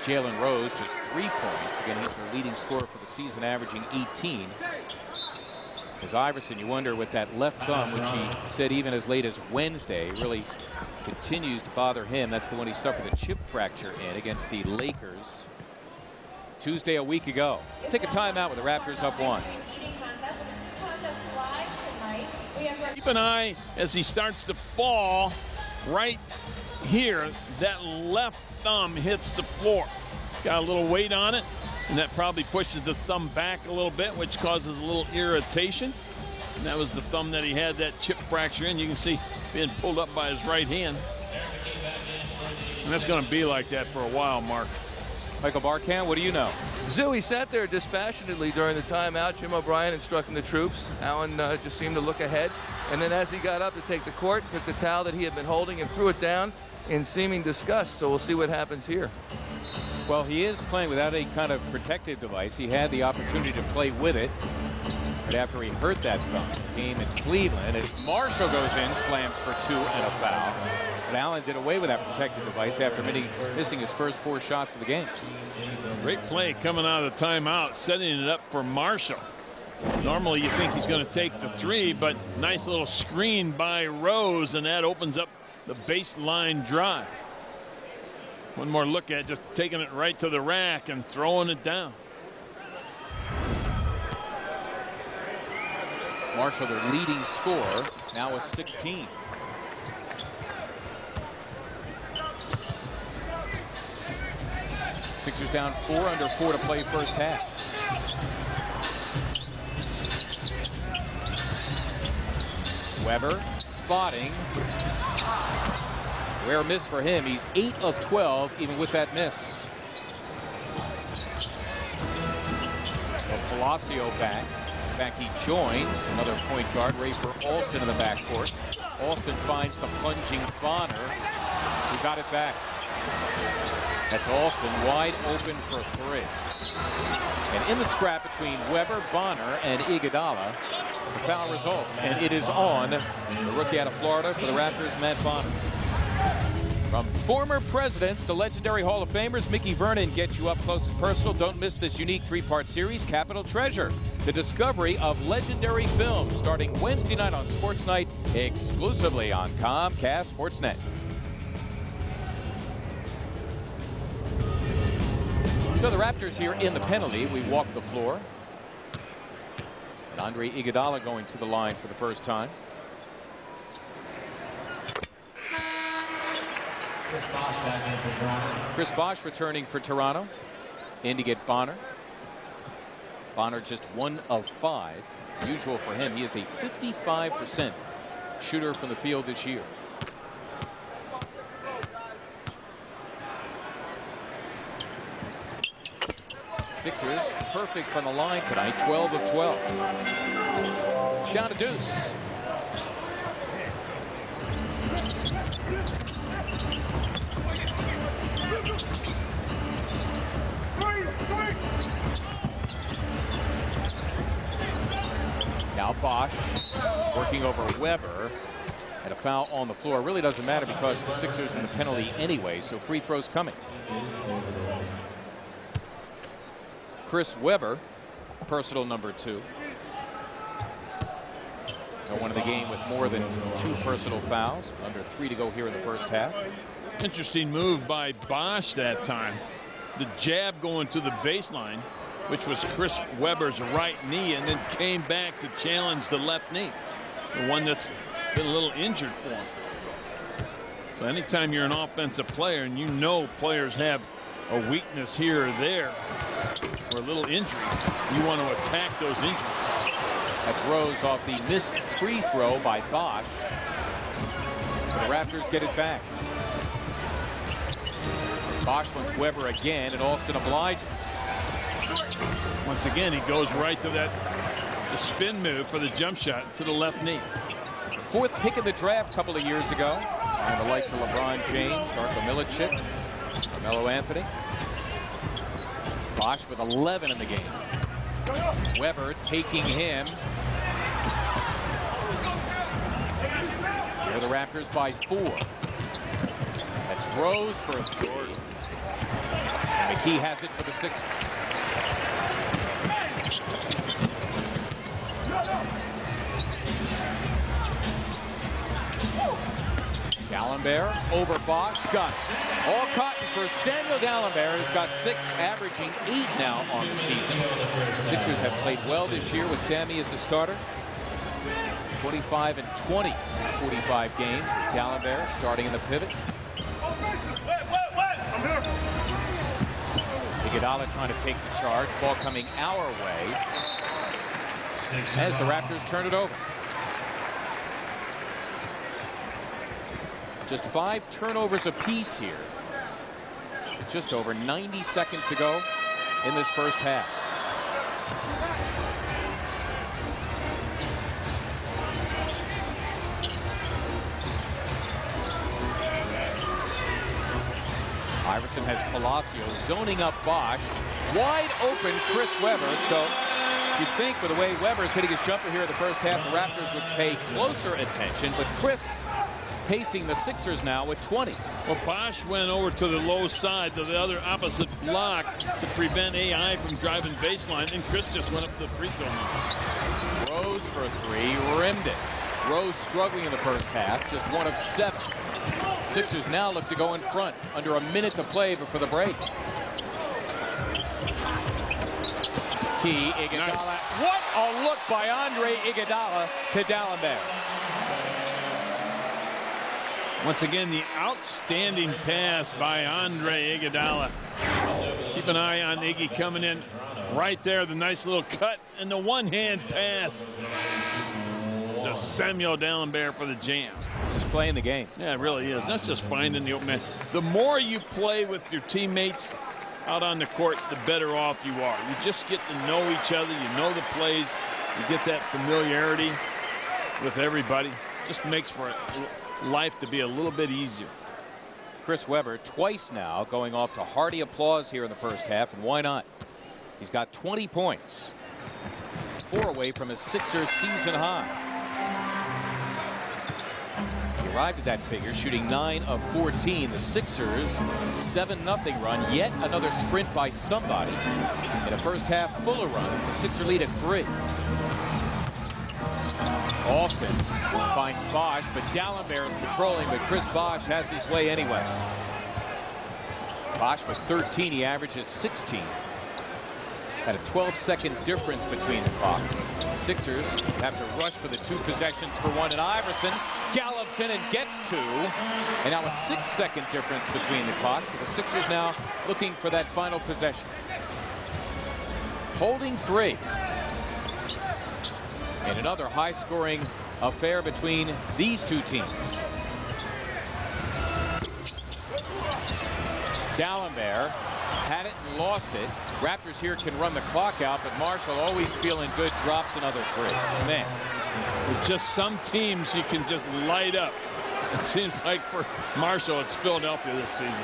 Jalen Rose just 3 points. Again, he's their leading scorer for the season, averaging 18. As Iverson, you wonder with that left thumb, which he said even as late as Wednesday, really continues to bother him. That's the one he suffered a chip fracture in against the Lakers Tuesday a week ago. Take a timeout with the Raptors up 1. Keep an eye as he starts to fall right here. That left thumb hits the floor. Got a little weight on it, and that probably pushes the thumb back a little bit, which causes a little irritation. And that was the thumb that he had that chip fracture in. You can see being pulled up by his right hand. And that's going to be like that for a while, Mark. Michael Barkan, what do you know? Zoo, he sat there dispassionately during the timeout. Jim O'Brien instructing the troops. Allen just seemed to look ahead. And then as he got up to take the court, took the towel that he had been holding and threw it down in seeming disgust. So we'll see what happens here. Well, he is playing without any kind of protective device. He had the opportunity to play with it. But after he hurt that thumb, game in Cleveland, as Marshall goes in, slams for 2 and a foul. But Allen did away with that protective device after missing his first 4 shots of the game. Great play coming out of the timeout, setting it up for Marshall. Normally you think he's going to take the 3, but nice little screen by Rose, and that opens up the baseline drive. One more look at just taking it right to the rack and throwing it down. Marshall, their leading scorer, now with 16. Sixers down 4, under 4 to play first half. Weber spotting. Rare miss for him. He's 8 of 12, even with that miss. Well, Palacio back. In fact, he joins another point guard, ready for Alston in the backcourt. Alston finds the plunging Bonner, who got it back. That's Alston wide open for 3. And in the scrap between Weber, Bonner, and Iguodala, the foul results, and it is on the rookie out of Florida for the Raptors, Matt Bonner. From former presidents to legendary Hall of Famers, Mickey Vernon gets you up close and personal. Don't miss this unique 3-part series, Capital Treasure, the discovery of legendary films, starting Wednesday night on Sports Night, exclusively on Comcast Sportsnet. So the Raptors here in the penalty. We walk the floor. And Andre Iguodala going to the line for the first time. Chris Bosh returning for Toronto. In to get Bonner. Bonner just 1 of 5. Usual for him. He is a 55% shooter from the field this year. Sixers perfect from the line tonight, 12 of 12. Down to Deuce. Now Bosh working over Weber. And a foul on the floor really doesn't matter because the Sixers in the penalty anyway, so free throws coming. Chris Webber, personal number 2. No one in the game with more than 2 personal fouls. Under 3 to go here in the first half. Interesting move by Bosch that time. The jab going to the baseline, which was Chris Webber's right knee, and then came back to challenge the left knee, the one that's been a little injured for him. So anytime you're an offensive player and you know players have a weakness here or there or a little injury, you want to attack those injuries. That's Rose off the missed free throw by Bosch. So the Raptors get it back. Bosch wants Webber again, and Alston obliges. Once again, he goes right to the spin move for the jump shot to the left knee. 4th pick in the draft a couple of years ago. And the likes of LeBron James, Darko Milicic, Carmelo Anthony. Bosch with 11 in the game. Webber taking him. For the Raptors by 4. That's Rose for 3. And McKee has it for the Sixers. Dalembert over Bosch. Got it. All cotton for Samuel Dalembert, who's got 6, averaging 8 now on the season. Sixers have played well this year with Sammy as a starter. 25 and 20, 45 games. Dalembert starting in the pivot. Iguodala trying to take the charge. Ball coming our way as the Raptors turn it over. Just 5 turnovers apiece here. Just over 90 seconds to go in this first half. Iverson has Palacio zoning up Bosch. Wide open Chris Webber. So you'd think with the way Webber's hitting his jumper here in the first half, the Raptors would pay closer attention. But Chris pacing the Sixers now with 20. Well, Bosch went over to the low side to the other opposite block to prevent AI from driving baseline, and Chris just went up to the free throw line. Rose for 3, rimmed it. Rose struggling in the first half, just 1 of 7. Sixers now look to go in front under a minute to play before the break. Key, Iguodala. Nice. What a look by Andre Iguodala to Dalembert. Once again, the outstanding pass by Andre Iguodala. Keep an eye on Iggy coming in right there. The nice little cut and the one-hand pass to Samuel Dalembert for the jam. Just playing the game. Yeah, it really is. That's just finding the open man. The more you play with your teammates out on the court, the better off you are. You just get to know each other. You know the plays. You get that familiarity with everybody. Just makes for life to be a little bit easier. Chris Webber twice now going off to hearty applause here in the first half, and why not? He's got 20 points. 4 away from his Sixers season high. He arrived at that figure shooting 9 of 14. The Sixers 7-0 run. Yet another sprint by somebody. In a first half full of runs. The Sixer lead at 3. Alston finds Bosch, but Dalembert is patrolling, but Chris Bosch has his way anyway. Bosch with 13, he averages 16. At a 12-second difference between the clocks. Sixers have to rush for the 2 possessions for 1, and Iverson gallops in and gets 2. And now a 6-second difference between the clocks. So the Sixers now looking for that final possession. Holding 3. And another high-scoring affair between these two teams. Dalembert had it and lost it. Raptors here can run the clock out, but Marshall always feeling good, drops another 3. Man. With just some teams you can just light up. It seems like for Marshall, it's Philadelphia this season.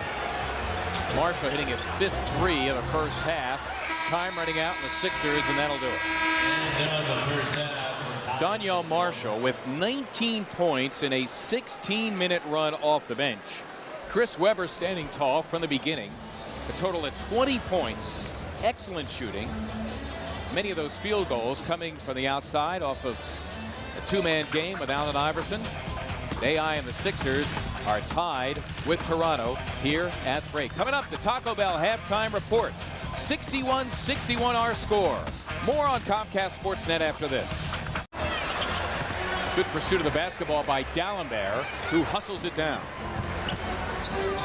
Marshall hitting his 5th 3 of the first half. Time running out in the Sixers, and that'll do it. Donyell Marshall with 19 points in a 16-minute run off the bench. Chris Webber standing tall from the beginning. A total of 20 points. Excellent shooting. Many of those field goals coming from the outside off of a two-man game with Allen Iverson. AI and the Sixers are tied with Toronto here at break. Coming up, the Taco Bell halftime report. 61-61 our score. More on Comcast Sportsnet after this. Good pursuit of the basketball by D'Alembert, who hustles it down.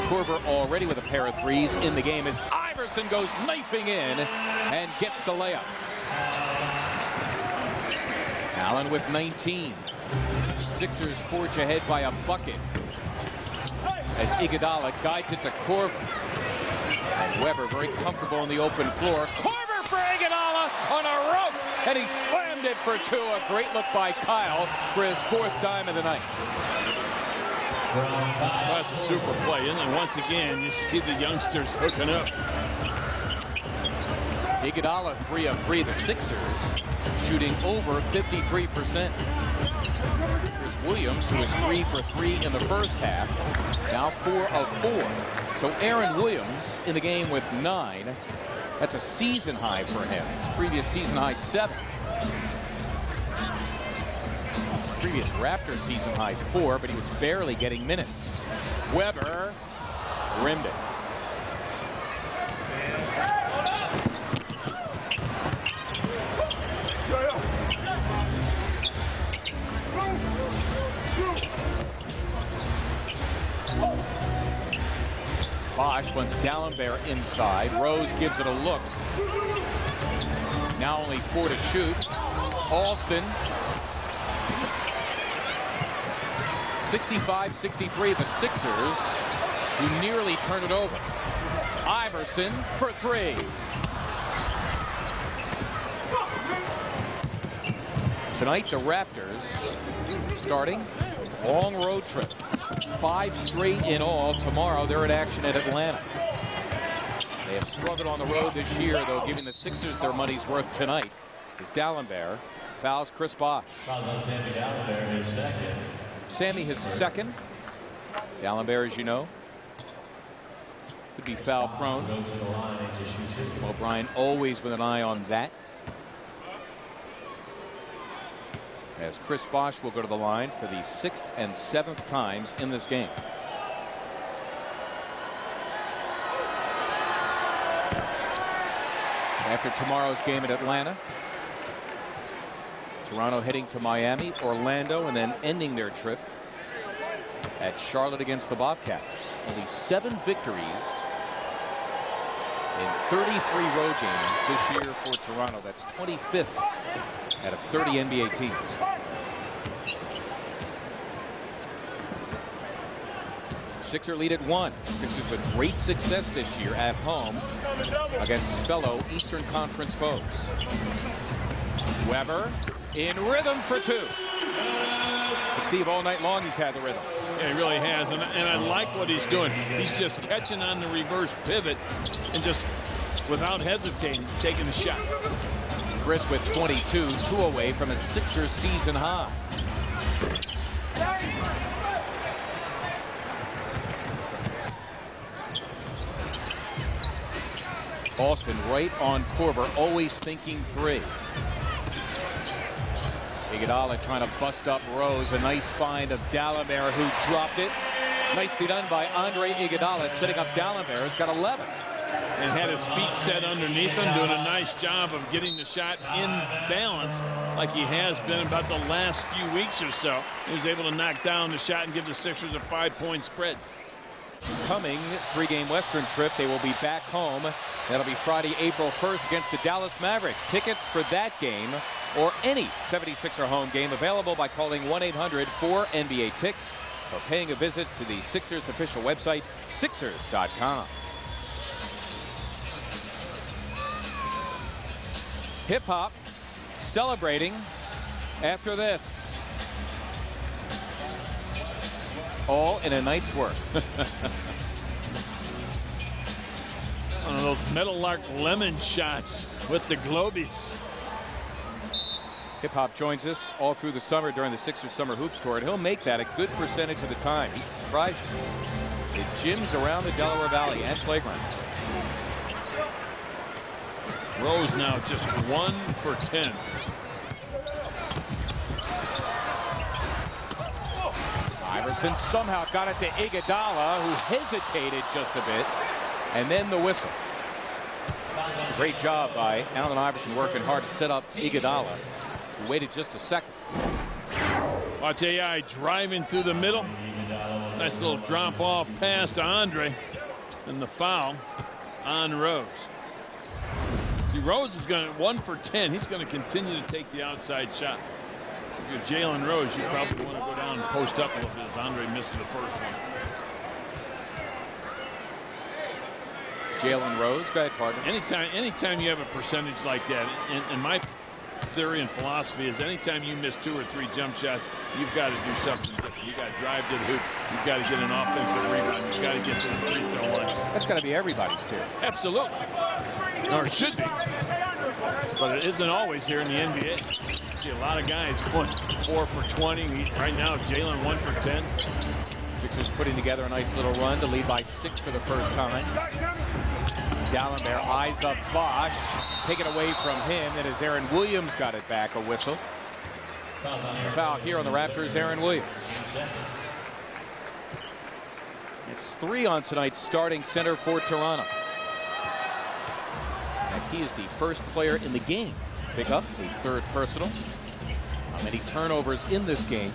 Korver already with a pair of threes in the game as Iverson goes knifing in and gets the layup. Allen with 19. Sixers forge ahead by a bucket as Iguodala guides it to Korver. And Webber very comfortable on the open floor. Korver for Iguodala on a rope, and he slammed it for two. A great look by Kyle for his fourth dime of the night. Well, that's a super play, and once again you see the youngsters hooking up. Iguodala 3 of 3. The Sixers shooting over 53%. Here's Williams, who was 3 for 3 in the first half, now 4 of 4. So Aaron Williams in the game with 9. That's a season high for him. His previous season high 7. His previous Raptors season high 4, but he was barely getting minutes. Webber rimmed it. Bosch wants D'Alembert inside. Rose gives it a look. Now only 4 to shoot. Alston. 65-63. The Sixers, who nearly turn it over. Iverson for 3. Tonight, the Raptors starting long road trip. 5 straight in all. Tomorrow they're in action at Atlanta. They have struggled on the road this year, though, giving the Sixers their money's worth tonight. Is D'Alembert fouls Chris Bosh. Sammy his second. D'Alembert, as you know, could be foul prone. Jim O'Brien always with an eye on that. As Chris Bosh will go to the line for the 6th and 7th times in this game. After tomorrow's game at Atlanta, Toronto heading to Miami, Orlando, and then ending their trip at Charlotte against the Bobcats. Only 7 victories in 33 road games this year for Toronto. That's 25th out of 30 NBA teams. Sixer lead at 1. Sixers with great success this year at home against fellow Eastern Conference foes. Webber in rhythm for 2. But Steve, all night long he's had the rhythm. Yeah, he really has, and I like what he's doing. He's just catching on the reverse pivot and just without hesitating taking the shot. Chris with 22, 2 away from a Sixers season high. Alston right on Korver, always thinking 3. Iguodala trying to bust up Rose. A nice find of D'Alembert, who dropped it. Nicely done by Andre Iguodala, setting up D'Alembert, who's got 11. And had his feet set underneath him, doing a nice job of getting the shot in balance like he has been about the last few weeks or so. He was able to knock down the shot and give the Sixers a 5-point spread. Coming 3-game Western trip, they will be back home. That'll be Friday, April 1st against the Dallas Mavericks. Tickets for that game or any 76er home game available by calling 1-800-4NBA-TICKS or paying a visit to the Sixers official website, Sixers.com. Hip hop celebrating after this. All in a night's work. One of those Metal Lark lemon shots with the Globies. Hip Hop joins us all through the summer during the Sixers Summer Hoops Tour, and he'll make that a good percentage of the time. He'd surprise you. The gyms around the Delaware Valley and playgrounds. Rose now just 1 for 10. Iverson somehow got it to Iguodala, who hesitated just a bit, and then the whistle. It's a great job by Allen Iverson, working hard to set up Iguodala, who waited just a second. Watch AI driving through the middle. Nice little drop off pass to Andre, and the foul on Rose. See, Rose is going to 1 for 10. He's going to continue to take the outside shots. If you're Jalen Rose, you probably want to go down and post up a little bit, as Andre missed the first one. Jalen Rose, go ahead, partner. Anytime you have a percentage like that, and my theory and philosophy is anytime you miss 2 or 3 jump shots, you've got to do something different. You've got to drive to the hoop. You've got to get an offensive rebound. You've got to get to the free throw line. That's got to be everybody's theory. Absolutely. Or it should be. But it isn't always here in the NBA. You see a lot of guys going 4 for 20. Right now, Jalen 1 for 10. Sixers putting together a nice little run to lead by 6 for the first time. Dallenberg eyes up Bosch. Take it away from him, and as Aaron Williams got it back, a whistle. A foul here on the Raptors, Aaron Williams. It's 3 on tonight's starting center for Toronto. And he is the first player in the game to pick up a 3rd personal. How many turnovers in this game?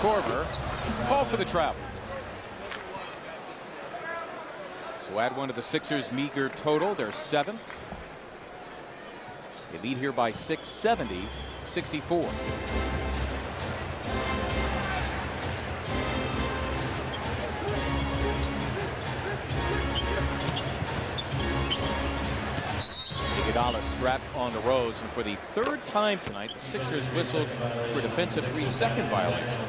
Korver, call for the travel. So add 1 to the Sixers' meager total. They're 7th. They lead here by 6, 70-64. Iguodala strapped on the Rose, and for the 3rd time tonight, the Sixers whistled for defensive 3-second violation.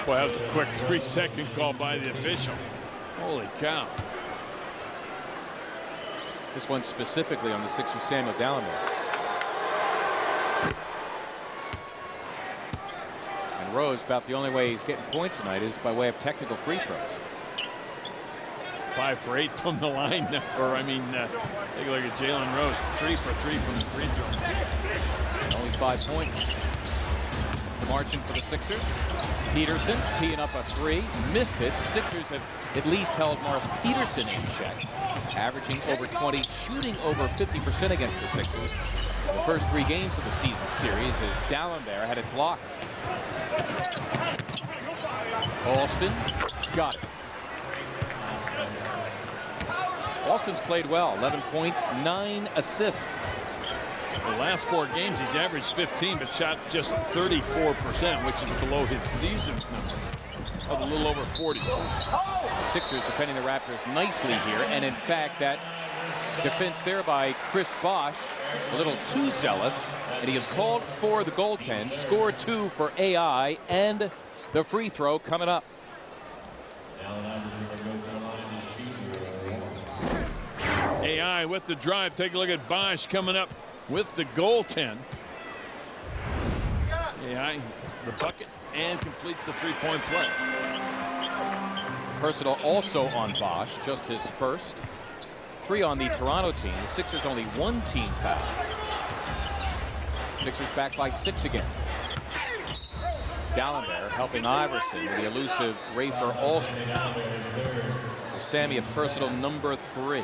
Boy, that was a quick 3-second call by the official. Holy cow. This one specifically on the Sixers' Samuel Dallenberg. And Rose, about the only way he's getting points tonight is by way of technical free throws. 5 for 8 from the line. Or, I mean, take a look at Jalen Rose. 3 for 3 from the free throw. Only 5 points. It's the margin for the Sixers. Peterson teeing up a 3. Missed it. The Sixers have at least held Morris Peterson in check. Averaging over 20, shooting over 50% against the Sixers. The first 3 games of the season series as Dallenberg had it blocked. Alston got it. Alston's played well. 11 points, 9 assists. The last 4 games, he's averaged 15, but shot just 34%, which is below his season's number of a little over 40. The Sixers defending the Raptors nicely here, and in fact, that defense there by Chris Bosch, a little too zealous, and he has called for the goaltend. Score 2 for AI, and the free throw coming up. AI with the drive. Take a look at Bosch coming up with the goaltend. AI the bucket and completes the 3-point play. Personal also on Bosch, just his first. 3 on the Toronto team. The Sixers only 1 team foul. Sixers back by 6 again. Dallenberg helping Iverson with the elusive Rafer Alston. For Sammy, it's personal number 3.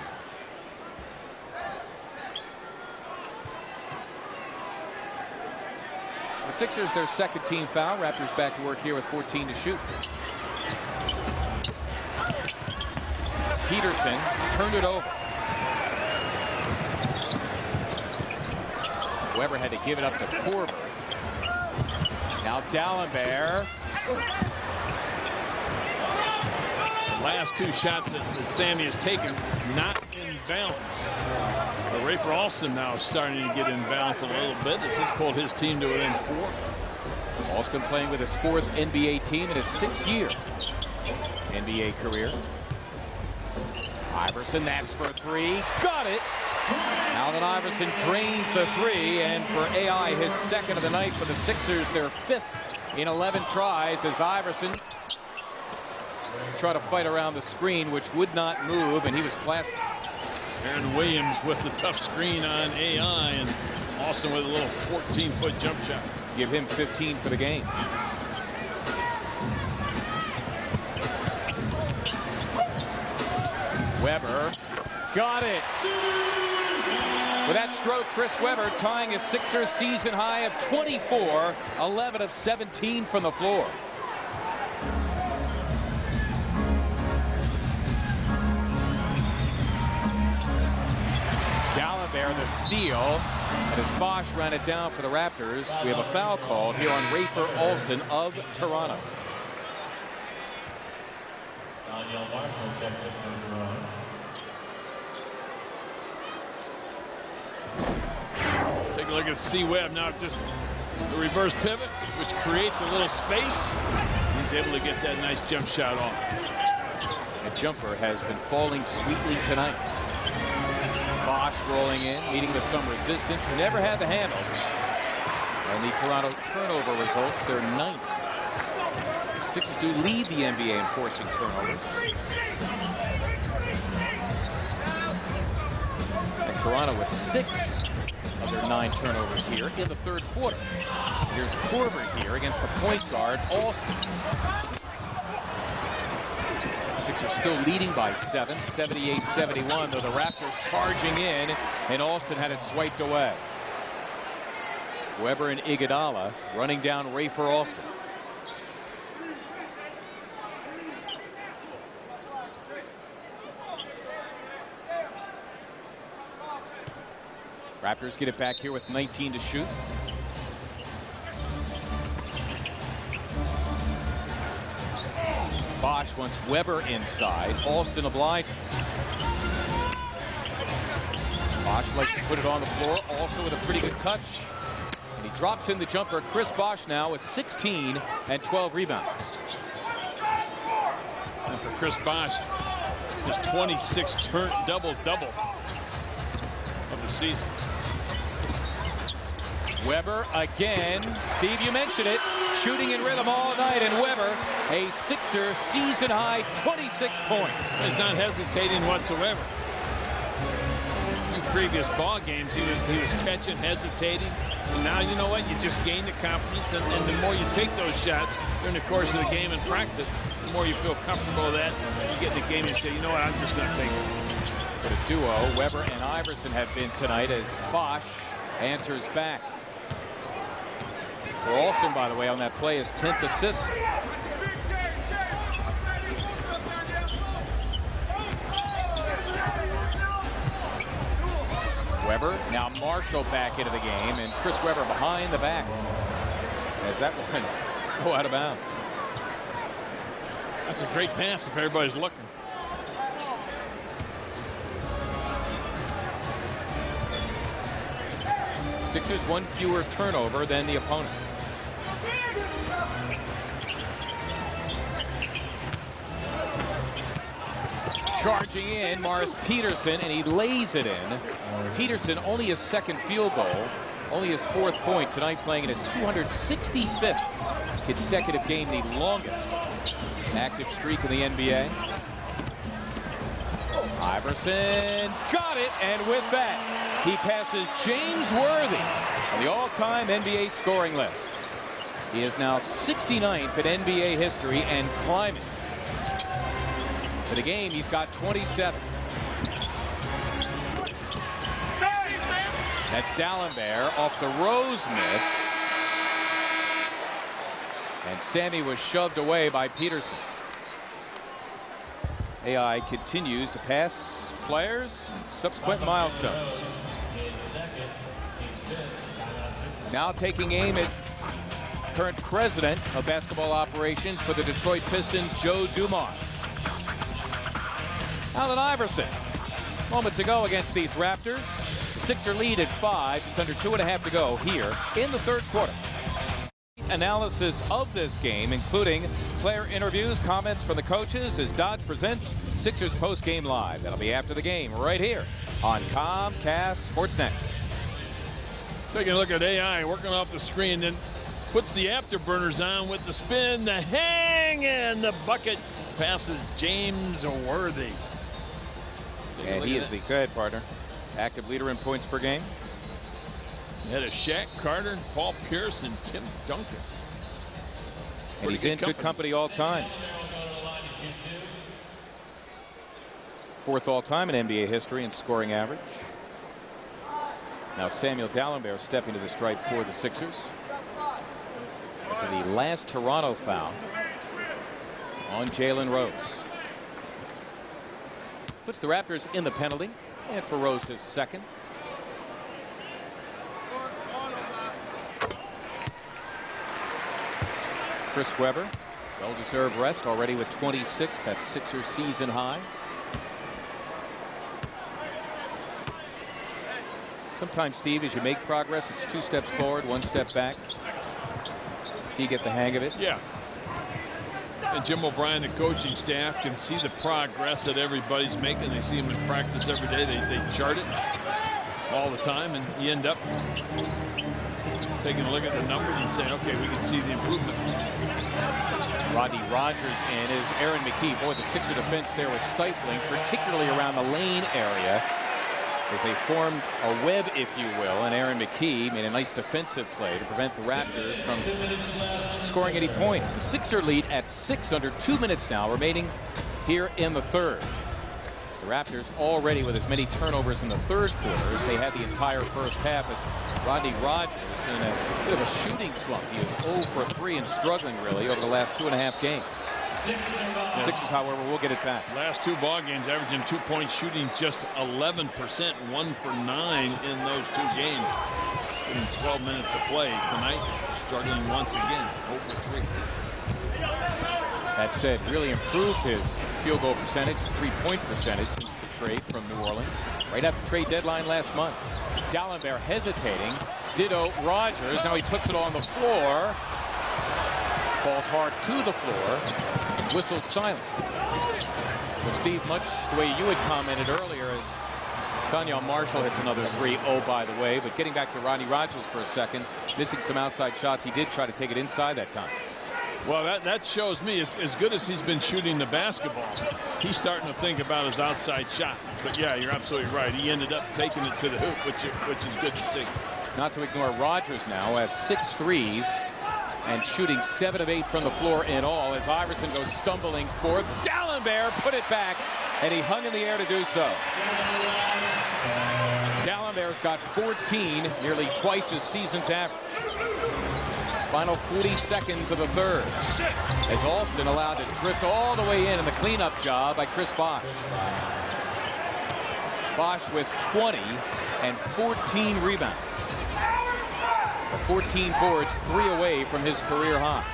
The Sixers, their 2nd team foul. Raptors back to work here with 14 to shoot. Peterson turned it over. Weber had to give it up to Korver. Now Dallenberg. The last 2 shots that Sammy has taken, not in balance. Rafer Alston now starting to get in balance a little bit. This has pulled his team to within 4. Alston playing with his 4th NBA team in his 6th year NBA career. Iverson, that's for three. Got it. Allen Iverson drains the three, and for AI, his second of the night for the Sixers, their fifth in 11 tries as Iverson tried to fight around the screen, which would not move, and he was plastered. Aaron Williams with the tough screen on AI, and Austin with a little 14-foot jump shot. Give him 15 for the game. Weber got it. With that stroke, Chris Weber tying his Sixers season high of 24, 11 of 17 from the floor. Dallenberg the steal, and as Bosch ran it down for the Raptors, we have a foul called here on Rafer Alston of Toronto. Take a look at C-Webb now, just the reverse pivot, which creates a little space. He's able to get that nice jump shot off. The jumper has been falling sweetly tonight. Bosch rolling in, meeting with some resistance, never had the handle. And the Toronto turnover results, they're 9th. Sixers do lead the NBA in forcing turnovers. And Toronto with 6 of their 9 turnovers here in the third quarter. Here's Korver here against the point guard, Alston. The Sixers still leading by 7, 78-71, though the Raptors charging in, and Alston had it swiped away. Weber and Iguodala running down Rafer Alston. Raptors get it back here with 19 to shoot. Bosch wants Weber inside. Alston obliges. Bosch likes to put it on the floor, also with a pretty good touch. And he drops in the jumper. Chris Bosch now with 16 and 12 rebounds. And for Chris Bosch, his 26th double-double of the season. Weber again. Steve, you mentioned it. Shooting in rhythm all night, and Weber, a Sixer season-high 26 points. He's not hesitating whatsoever. A few previous ball games, he was catching, hesitating. And now, you know what? You just gain the confidence, and the more you take those shots during the course of the game and practice, the more you feel comfortable with that. You get in the game and say, you know what? I'm just going to take it. But a duo, Weber and Iverson have been tonight as Bosch answers back. For Alston, by the way, on that play, his 10th assist. Weber, now Marshall back into the game, and Chris Weber behind the back as that one go out of bounds. That's a great pass if everybody's looking. Sixers one fewer turnover than the opponent. Charging in, Morris Peterson, and he lays it in. Peterson only his second field goal, only his 4th point tonight, playing in his 265th consecutive game, the longest active streak in the NBA. Iverson got it, and with that, he passes James Worthy on the all-time NBA scoring list. He is now 69th in NBA history and climbing. For the game, he's got 27. That's Dallenberg off the Rose miss. And Sammy was shoved away by Peterson. AI continues to pass players and subsequent milestones. Now taking aim at current president of basketball operations for the Detroit Pistons, Joe Dumars. Allen Iverson moments ago against these Raptors. The Sixer lead at 5, just under 2.5 to go here in the third quarter. analysis of this game, including player interviews, comments from the coaches, as Dodge presents Sixers Post-Game Live. That'll be after the game right here on Comcast Sportsnet. Taking a look at AI working off the screen, then puts the afterburners on with the spin, the hang, and the bucket passes James Worthy. And he is the, go ahead, partner, active leader in points per game. Had a Shaq, Carter, Paul Pierce, and Tim Duncan. And he's in good company all time. Fourth all time in NBA history in scoring average. Now Samuel Dallenberg stepping to the stripe for the Sixers. After the last Toronto foul on Jalen Rose. Puts the Raptors in the penalty. And for Rose, his second. Chris Webber, well-deserved rest, already with 26. That's Sixers season high. Sometimes, Steve, as you make progress, it's 2 steps forward, 1 step back. Do you get the hang of it? Yeah. And Jim O'Brien, the coaching staff, can see the progress that everybody's making. They see him in practice every day. They chart it all the time, and you end up taking a look at the numbers and saying, okay, we can see the improvement. Rodney Rogers in is Aaron McKee. Boy, the Sixer defense there was stifling, particularly around the lane area, as they formed a web, if you will, and Aaron McKee made a nice defensive play to prevent the Raptors from scoring any points. The Sixer lead at 6 under 2 minutes now remaining here in the third. The Raptors already with as many turnovers in the third quarter as they had the entire first half, as Rodney Rogers in a bit of a shooting slump. He is 0 for 3 and struggling really over the last 2.5 games. The Sixers, however, will get it back. Last 2 ball games averaging 2-point shooting, just 11%, 1 for 9 in those 2 games. In 12 minutes of play tonight, struggling once again, 0 for 3. That said, really improved his field goal percentage, his 3-point percentage since the trade from New Orleans. Right at the trade deadline last month. Dallenberg hesitating. Ditto Rogers. Now he puts it on the floor. Falls hard to the floor. Whistles silent. Well, Steve, much the way you had commented earlier, as Donyell Marshall hits another 3. Oh, by the way, but getting back to Rodney Rogers for a second, missing some outside shots. He did try to take it inside that time. Well, that shows me, as good as he's been shooting the basketball, he's starting to think about his outside shot. But yeah, you're absolutely right. He ended up taking it to the hoop, which is good to see. Not to ignore Rogers now, has 6 threes and shooting 7 of 8 from the floor in all, as Iverson goes stumbling forth. Dallenberg put it back, and he hung in the air to do so. Dallenberg's got 14, nearly twice his season's average. Final 40 seconds of the third, as Alston allowed to drift all the way in the cleanup job by Chris Bosh. Bosh with 20 and 14 rebounds. 14 boards, 3 away from his career high.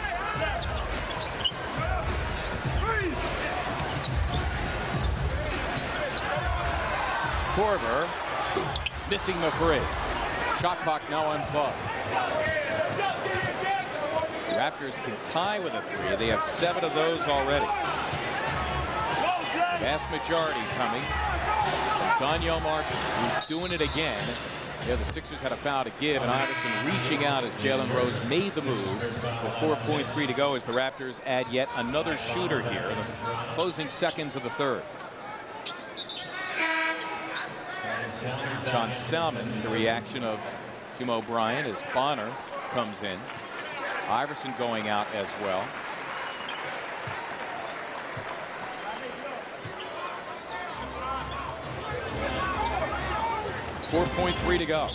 Korver missing the 3. Shot clock now unplugged. The Raptors can tie with a 3. They have 7 of those already. Vast majority coming from Donyell Marshall, who's doing it again. Yeah, the Sixers had a foul to give, and Iverson reaching out as Jalen Rose made the move with 4.3 to go as the Raptors add yet another shooter here in the closing seconds of the third. John Salmons, the reaction of Jim O'Brien as Bonner comes in. Iverson going out as well. .3 to go.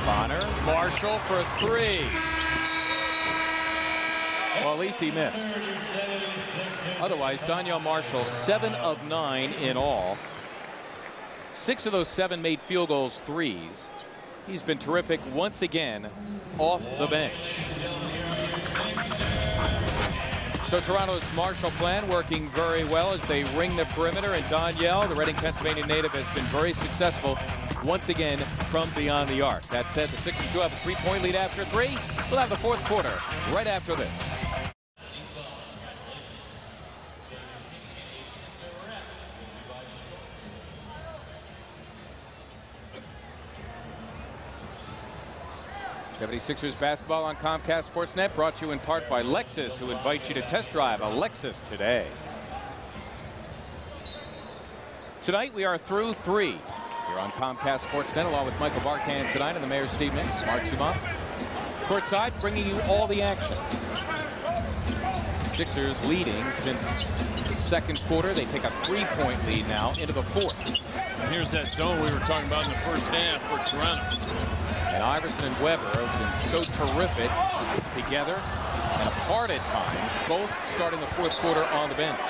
Bonner, Marshall for 3. Well, at least he missed. Otherwise, Donyell Marshall, 7 of 9 in all. 6 of those 7 made field goals threes. He's been terrific once again off the bench. So Toronto's Marshall plan working very well as they ring the perimeter, and Donyell, the Reading, Pennsylvania native, has been very successful once again from beyond the arc. That said, the Sixers do have a 3-point lead after 3. We'll have the fourth quarter right after this. '76ers basketball on Comcast Sportsnet, brought to you in part by Lexus, who invites you to test drive a Lexus today. Tonight we are through 3 here on Comcast Sportsnet, along with Michael Barkan tonight and the Mayor Steve Mix, Mark Zumoff. Courtside, bringing you all the action. Sixers leading since the second quarter. They take a 3-point lead now into the fourth. And here's that zone we were talking about in the first half for Toronto. And Iverson and Weber have been so terrific together and apart at times, both starting the fourth quarter on the bench.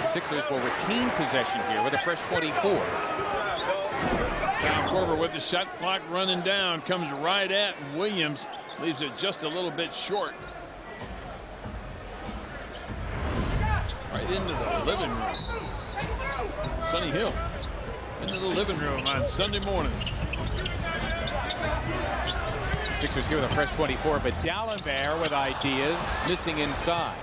Sixers will retain possession here with a fresh 24. Kyle Korver with the shot clock running down, comes right at Williams, leaves it just a little bit short. Right into the living room. Sonny Hill into the living room on Sunday morning. Sixers here with a fresh 24, but Dallenberg with ideas, missing inside.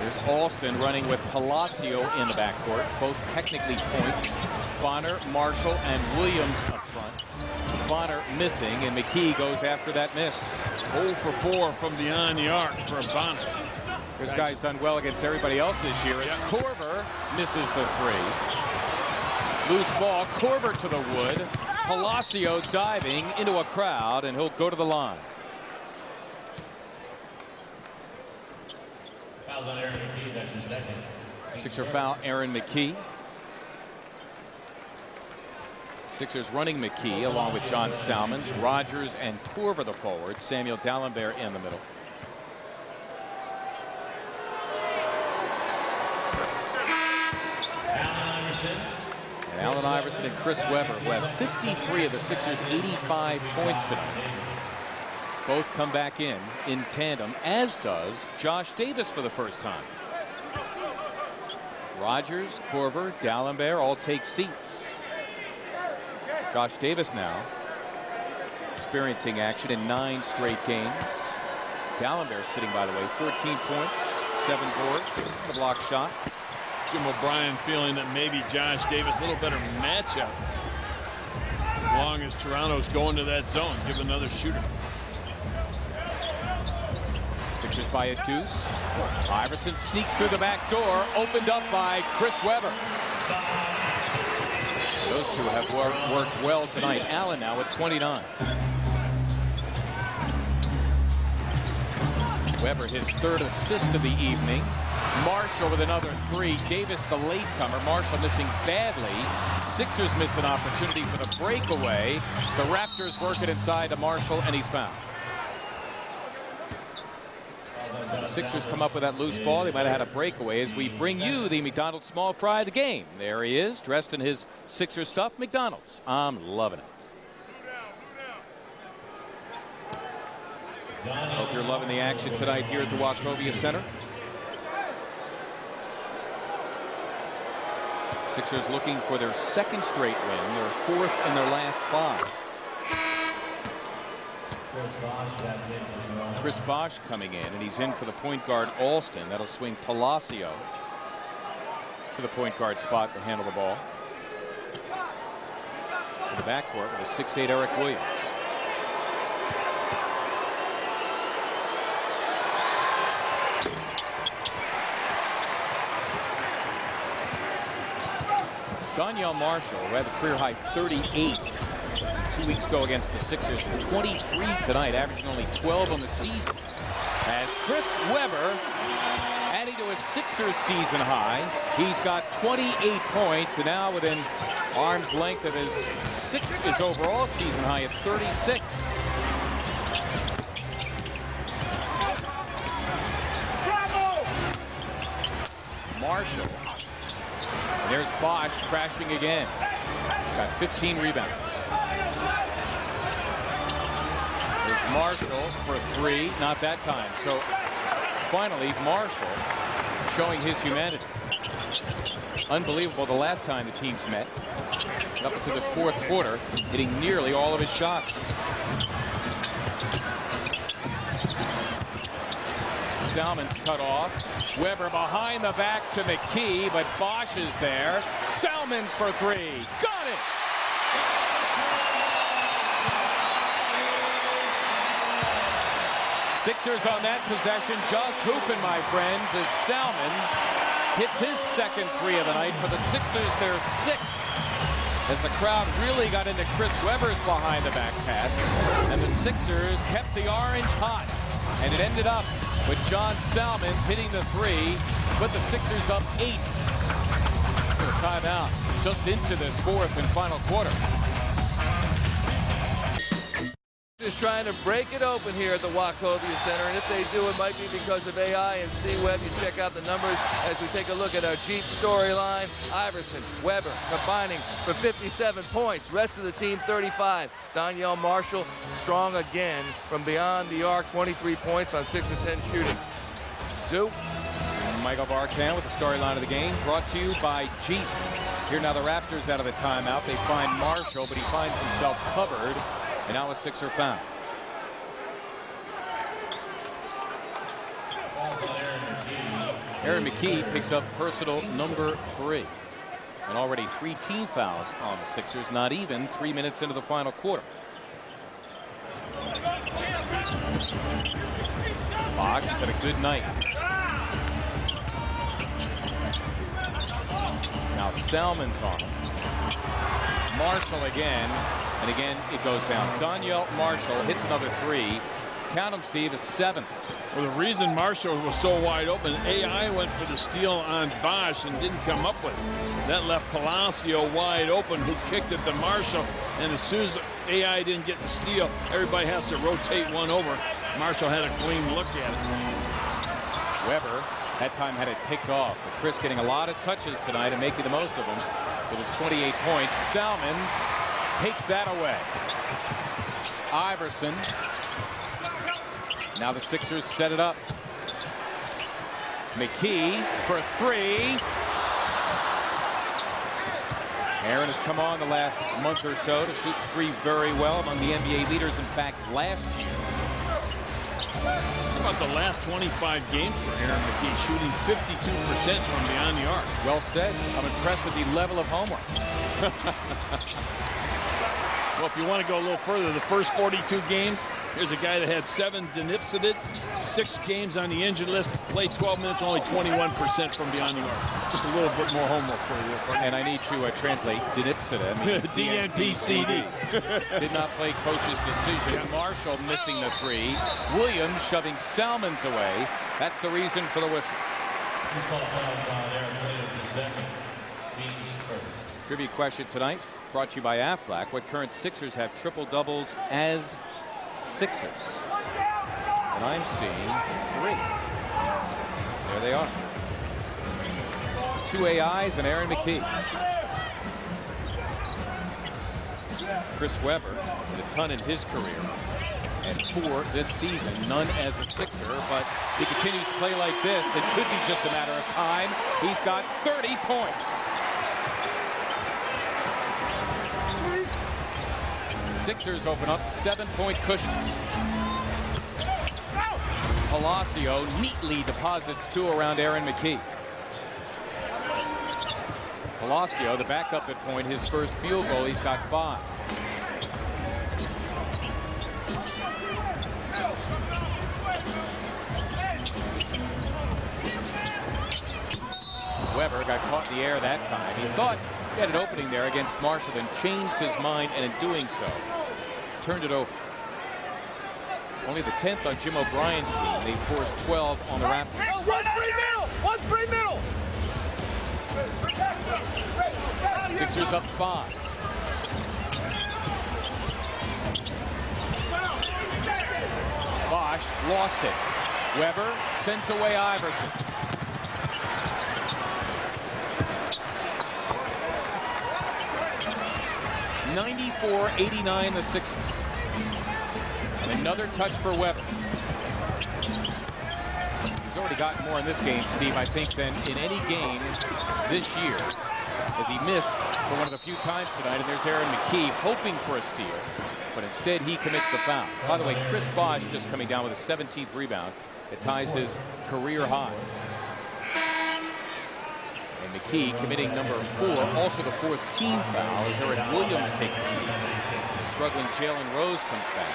There's Alston running with Palacio in the backcourt, both technically points. Bonner, Marshall, and Williams up front. Bonner missing, and McKee goes after that miss. 0 for 4 from beyond the arc for Bonner. This guy's done well against everybody else this year as Korver misses the 3. Loose ball, Korver to the wood. Palacio diving into a crowd, and he'll go to the line. Fouls on Aaron McKee, that's his second. Sixer foul, Aaron McKee. Sixers running McKee along with John Salmons, Rogers, and Korver the forward. Samuel Dallenberg in the middle. Allen Iverson and Chris Webber, who have 53 of the Sixers' 85 points tonight. Both come back in tandem, as does Josh Davis for the first time. Rogers, Korver, Dallenberg all take seats. Josh Davis now experiencing action in 9 straight games. Dallenberg sitting, by the way, 14 points, 7 boards, and a block shot. Jim O'Brien feeling that maybe Josh Davis a little better matchup as long as Toronto's going to that zone. Give another shooter. Sixers by a deuce. Iverson sneaks through the back door, opened up by Chris Webber. Those two have worked well tonight. Allen now at 29. Webber, his 3rd assist of the evening. Marshall with another 3. Davis, the latecomer. Marshall missing badly. Sixers miss an opportunity for the breakaway. The Raptors work it inside to Marshall, and he's fouled. The Sixers come up with that loose ball. They might have had a breakaway as we bring you the McDonald's Small Fry of the game. There he is, dressed in his Sixers stuff. McDonald's. I'm loving it. Hope you're loving the action tonight here at the Wachovia Center. Sixers looking for their 2nd straight win, their 4th in their last 5. Chris Bosh coming in, and he's in for the point guard Alston. That'll swing Palacio to the point guard spot to handle the ball. In the backcourt with a 6'8" Eric Williams. Donyell Marshall, who had the career-high 38 just 2 weeks ago against the Sixers, and 23 tonight, averaging only 12 on the season. As Chris Webber, adding to his Sixers season high, he's got 28 points, and now within arm's length of his overall season high at 36. Marshall. And there's Bosh crashing again. He's got 15 rebounds. There's Marshall for 3. Not that time. So finally, Marshall showing his humanity. Unbelievable the last time the teams met. Up into this fourth quarter, hitting nearly all of his shots. Salmon's cut off. Weber behind the back to McKee, but Bosch is there. Salmon's for three. Got it! Sixers on that possession, just hooping, my friends, as Salmons hits his second three of the night for the Sixers, their sixth. As the crowd really got into Chris Webber's behind-the-back pass, and the Sixers kept the orange hot. And it ended up with John Salmons hitting the three, put the Sixers up 8. A timeout just into this fourth and final quarter. Just trying to break it open here at the Wachovia Center, and if they do, it might be because of AI and C-Web. You check out the numbers as we take a look at our Jeep storyline. Iverson, Weber combining for 57 points. Rest of the team 35. Donyell Marshall strong again from beyond the arc, 23 points on 6 of 10 shooting. Zoo. Michael Barkan with the storyline of the game, brought to you by Jeep. Here now the Raptors out of the timeout. They find Marshall, but he finds himself covered. And now a Sixer foul. Aaron McKee picks up personal number 3. And already 3 team fouls on the Sixers, not even 3 minutes into the final quarter. Bosch has had a good night. Now Salmon's on him. Marshall again. And again, it goes down. Donyell Marshall hits another 3. Count him, Steve, a 7th. Well, the reason Marshall was so wide open, AI went for the steal on Bosch and didn't come up with it. That left Palacio wide open, who kicked it to Marshall. And as soon as AI didn't get the steal, everybody has to rotate one over. Marshall had a clean look at it. Weber, that time, had it picked off. But Chris getting a lot of touches tonight and making the most of them with his 28 points. Salmons takes that away. Iverson. Now the Sixers set it up. McKee for 3. Aaron has come on the last month or so to shoot 3 very well, among the NBA leaders, in fact, last year. How about the last 25 games for Aaron McKee, shooting 52% from beyond the arc? Well said. I'm impressed with the level of homework. Well, if you want to go a little further, the first 42 games, here's a guy that had 7 denipsided, 6 games on the injured list, played 12 minutes, only 21% from beyond the arc. Just a little bit more homework for you. And I need to translate denipsida. I mean, DNPCD. Did not play coach's decision. Marshall missing the 3. Williams shoving Salmons away. That's the reason for the whistle. Trivia question tonight, brought to you by Aflac. What current Sixers have triple doubles as Sixers? And I'm seeing 3. There they are. 2 AIs and Aaron McKee. Chris Webber with a ton in his career. And 4 this season, none as a Sixer, but he continues to play like this. It could be just a matter of time. He's got 30 points. Sixers open up 7-point cushion. Palacio neatly deposits 2 around Aaron McKee. Palacio, the backup at point, his first field goal, he's got 5. Weber got caught in the air that time. He thought he had an opening there against Marshall, then changed his mind, and in doing so, turned it over. Only the 10th on Jim O'Brien's team. They forced 12 on the Raptors. One free middle. Sixers up 5. Bosch lost it. Weber sends away Iverson. (94-89) the Sixers. And another touch for Weber. He's already gotten more in this game, Steve, I think, than in any game this year, as he missed for one of the few times tonight. And there's Aaron McKee hoping for a steal, but instead he commits the foul. By the way, Chris Bosh just coming down with a 17th rebound. It ties his career high. And McKee committing number 4, also the 4th team foul, as Eric Williams takes a seat. Struggling Jalen Rose comes back.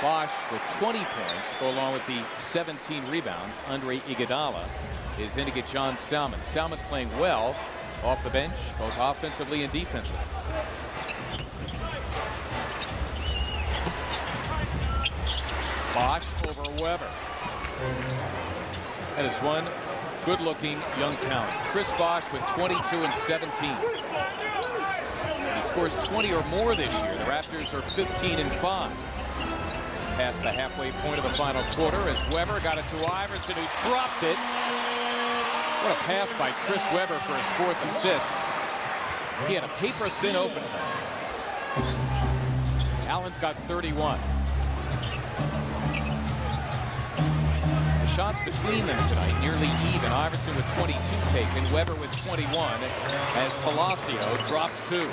Bosh with 20 points to go along with the 17 rebounds. Andre Iguodala is in to get John Salmon. Salmon's playing well off the bench, both offensively and defensively. Bosh over Weber. That is one good-looking young talent. Chris Bosh with 22 and 17. He scores 20 or more this year. The Raptors are 15 and 5. Past the halfway point of the final quarter as Weber got it to Iverson, who dropped it. What a pass by Chris Weber for his 4th assist. He had a paper-thin opener. Allen's got 31. The shots between them tonight nearly even. Iverson with 22 taken, Weber with 21, as Palacio drops 2.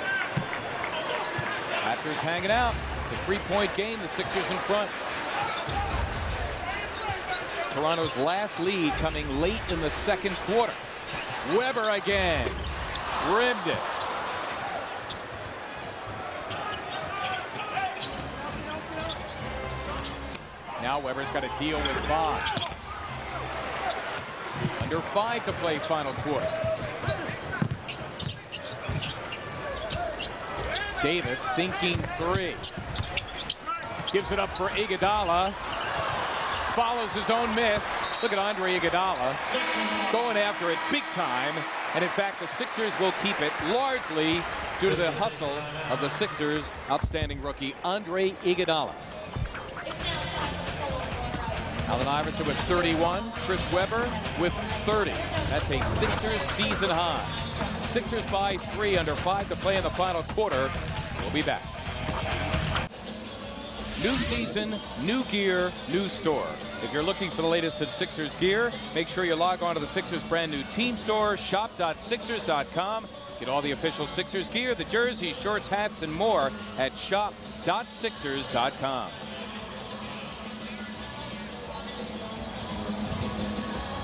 Raptors hanging out. It's a 3-point game. The Sixers in front. Toronto's last lead coming late in the 2nd quarter. Weber again. Rimmed it. Now Weber's got to deal with Bosh. Under 5 to play final quarter. Davis thinking 3. Gives it up for Iguodala. Follows his own miss. Look at Andre Iguodala going after it big time. And in fact, the Sixers will keep it largely due to the hustle of the Sixers' outstanding rookie, Andre Iguodala. Allen Iverson with 31. Chris Weber with 30. That's a Sixers season high. Sixers by 3, under 5 to play in the final quarter. We'll be back. New season, new gear, new store. If you're looking for the latest in Sixers gear, make sure you log on to the Sixers brand new team store, shop.sixers.com. Get all the official Sixers gear, the jerseys, shorts, hats, and more at shop.sixers.com.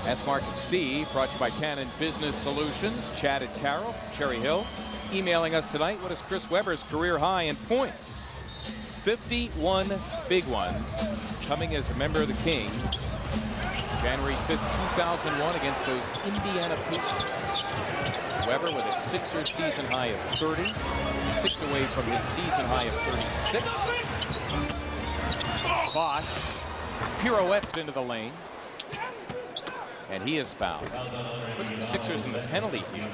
Ask Mark and Steve, brought to you by Cannon Business Solutions. Chad and Carol from Cherry Hill emailing us tonight. What is Chris Weber's career high in points? 51 big ones, coming as a member of the Kings. January 5th, 2001 against those Indiana Pacers. Weber with a Sixers season high of 30. 6 away from his season high of 36. Bosh pirouettes into the lane. And he is fouled. Puts the Sixers in the penalty field.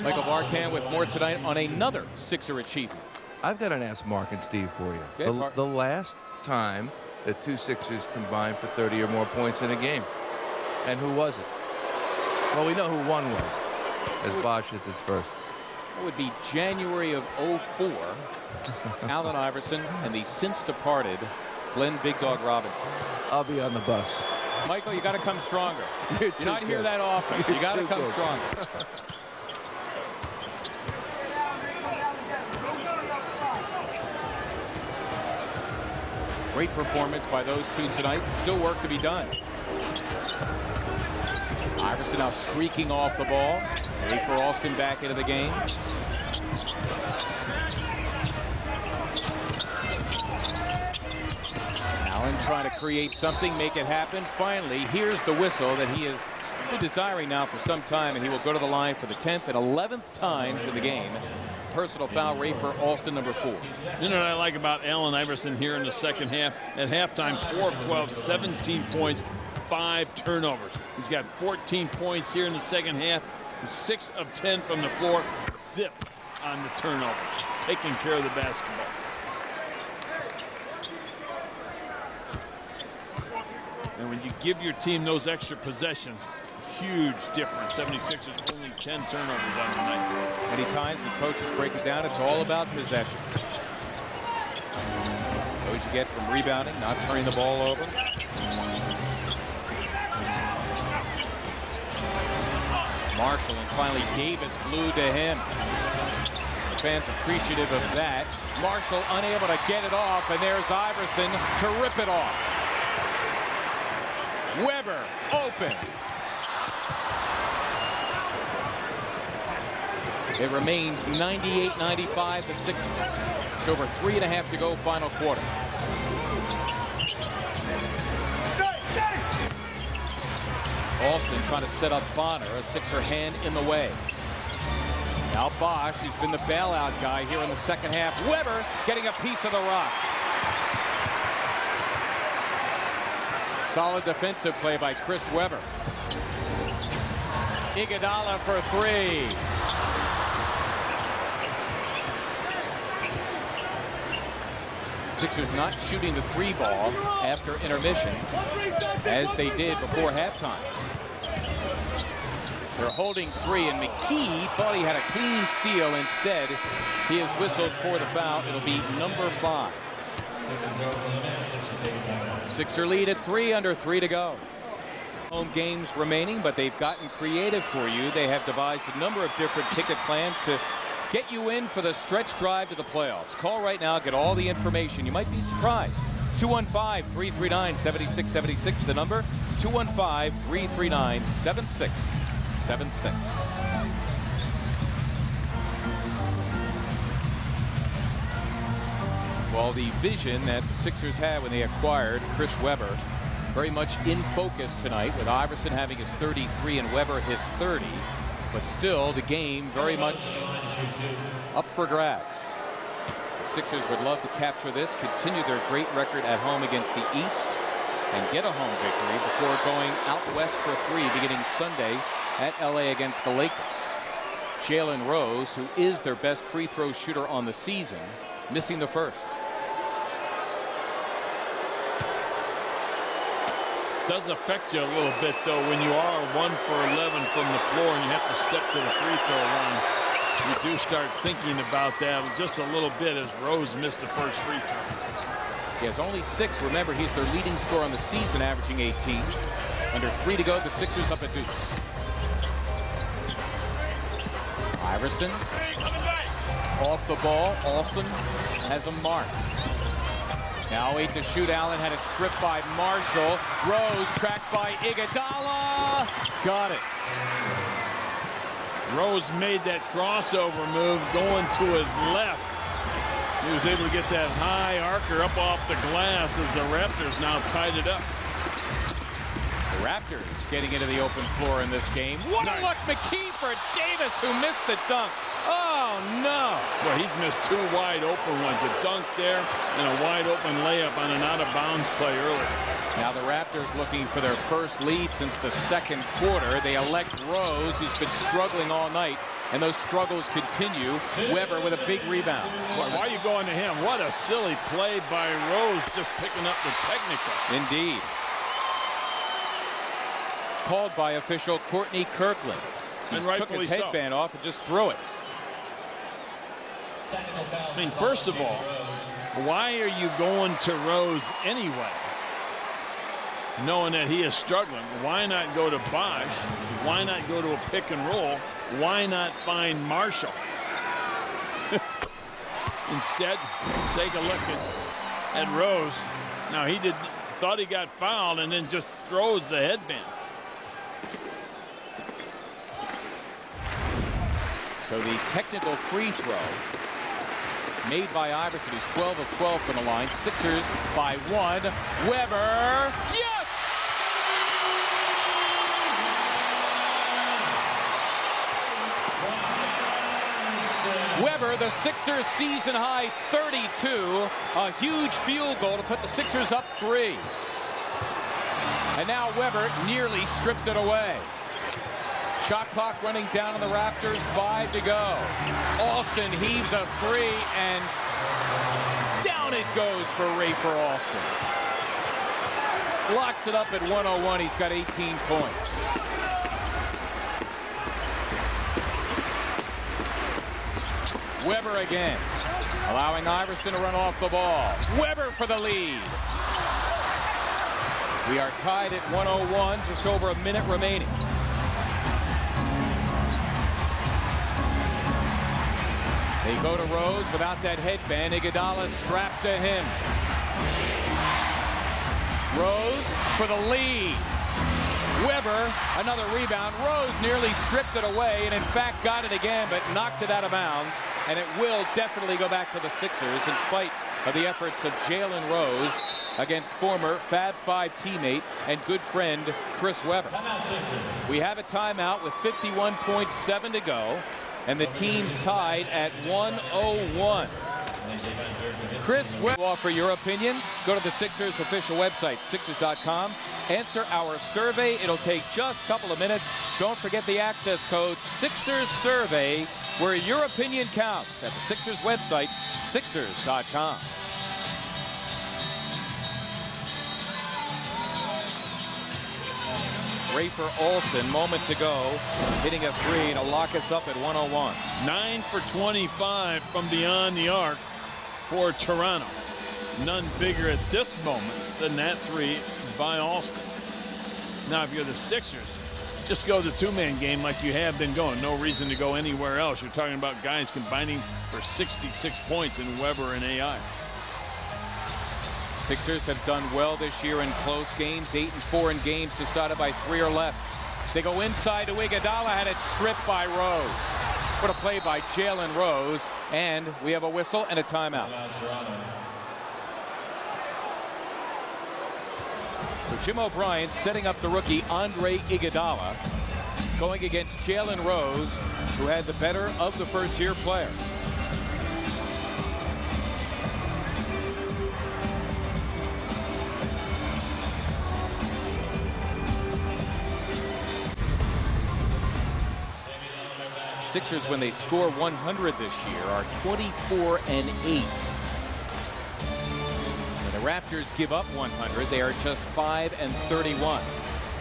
Michael Barkan with more tonight on another Sixer achievement. I've got an Ask Mark and Steve for you. The last time the 2 Sixers combined for 30 or more points in a game. And who was it? Well, we know who one was, as Bosh is his first. It would be January of 04. Allen Iverson and the since departed Glenn Big Dog Robinson. I'll be on the bus. Michael, you got to come stronger. You're not hear that often. You got to come stronger. Great performance by those 2 tonight. Still work to be done. Iverson now streaking off the ball. Ready for Alston back into the game. Allen trying to create something, make it happen. Finally, here's the whistle that he has been desiring now for some time, and he will go to the line for the 10th and 11th times in the game. Personal foul rate for Alston, number 4. You know what I like about Allen Iverson here in the second half? At halftime, 4 of 12, 17 points, 5 turnovers. He's got 14 points here in the second half. 6 of 10 from the floor. Zip on the turnovers. Taking care of the basketball. And when you give your team those extra possessions, huge difference. 76ers only 10 turnovers on the night. Many times when coaches break it down, it's all about possessions. as you get from rebounding, not turning the ball over. Marshall and finally Davis glued to him. The fans appreciative of that. Marshall unable to get it off, and there's Iverson to rip it off. Weber open. It remains 98-95, the Sixers. Just over 3.5 to go, final quarter. Alston trying to set up Bonner, a Sixer hand in the way. Now Bosch, he's been the bailout guy here in the second half. Weber getting a piece of the rock. Solid defensive play by Chris Weber. Iguodala for three. Sixers not shooting the three ball after intermission as they did before halftime. They're holding three, and McKee thought he had a clean steal. Instead, he is whistled for the foul. It'll be number 5. Sixer lead at 3, under 3 to go. Home games remaining, but they've gotten creative for you. They have devised a number of different ticket plans to get you in for the stretch drive to the playoffs. Call right now, get all the information. You might be surprised. 215-339-7676, the number. 215-339-7676. Well, the vision that the Sixers had when they acquired Chris Weber, very much in focus tonight, with Iverson having his 33 and Weber his 30. But still, the game very much up for grabs. The Sixers would love to capture this, continue their great record at home against the East, and get a home victory before going out west for 3 beginning Sunday at LA against the Lakers. Jalen Rose, who is their best free throw shooter on the season, missing the first. Does affect you a little bit, though, when you are 1 for 11 from the floor and you have to step to the free throw line. You do start thinking about that just a little bit as Rose missed the first free throw. He has only 6. Remember, he's their leading scorer on the season, averaging 18. Under 3 to go, the Sixers up at deuce. Iverson off the ball. Alston has him marked. Now 8 to shoot. Allen had it stripped by Marshall. Rose tracked by Iguodala. Got it. Rose made that crossover move going to his left. He was able to get that high arcer up off the glass as the Raptors now tied it up. The Raptors getting into the open floor in this game. What a look, McKee for Davis, who missed the dunk. Oh, no. Well, he's missed 2 wide open ones. A dunk there and a wide open layup on an out-of-bounds play earlier. Now the Raptors looking for their first lead since the second quarter. They elect Rose, who's been struggling all night, and those struggles continue. Weber with a big rebound. Why are you going to him? What a silly play by Rose, just picking up the technical. Indeed. Called by official Courtney Kirkland. So he took his headband off and just threw it. I mean, first of all, why are you going to Rose anyway? Knowing that he is struggling, why not go to Bosch? Why not go to a pick and roll? Why not find Marshall? Instead, take a look at Rose. Now he thought he got fouled and then just throws the headband. So the technical free throw made by Iverson. He's 12 of 12 from the line. Sixers by 1. Weber. Yes! Weber, the Sixers season high 32. A huge field goal to put the Sixers up 3. And now Weber nearly stripped it away. Shot clock running down on the Raptors, 5 to go. Alston heaves a 3, and down it goes for Rafer Alston. Locks it up at 101. He's got 18 points. Weber again, allowing Iverson to run off the ball. Weber for the lead. We are tied at 101, just over a minute remaining. They go to Rose without that headband. Iguodala strapped to him. Rose for the lead. Weber, another rebound. Rose nearly stripped it away and in fact got it again, but knocked it out of bounds. And it will definitely go back to the Sixers in spite of the efforts of Jalen Rose against former Fab Five teammate and good friend Chris Weber. We have a timeout with 51.7 to go, and the team's tied at 101. Chris Weber, offer your opinion. Go to the Sixers official website, Sixers.com. Answer our survey. It'll take just a couple of minutes. Don't forget the access code Sixers Survey, where your opinion counts at the Sixers website, Sixers.com. Rafer Alston moments ago hitting a three to lock us up at 101. 9 for 25 from beyond the arc for Toronto. None bigger at this moment than that three by Alston. Now if you're the Sixers, just go the two-man game like you have been going. No reason to go anywhere else. You're talking about guys combining for 66 points in Weber and AI. Sixers have done well this year in close games, 8-4 in games decided by 3 or less. They go inside to Iguodala, had it stripped by Rose. What a play by Jalen Rose, and we have a whistle and a timeout. So Jim O'Brien setting up the rookie Andre Iguodala, going against Jalen Rose, who had the better of the first-year player. Sixers, when they score 100 this year, are 24-8. When the Raptors give up 100, they are just 5-31.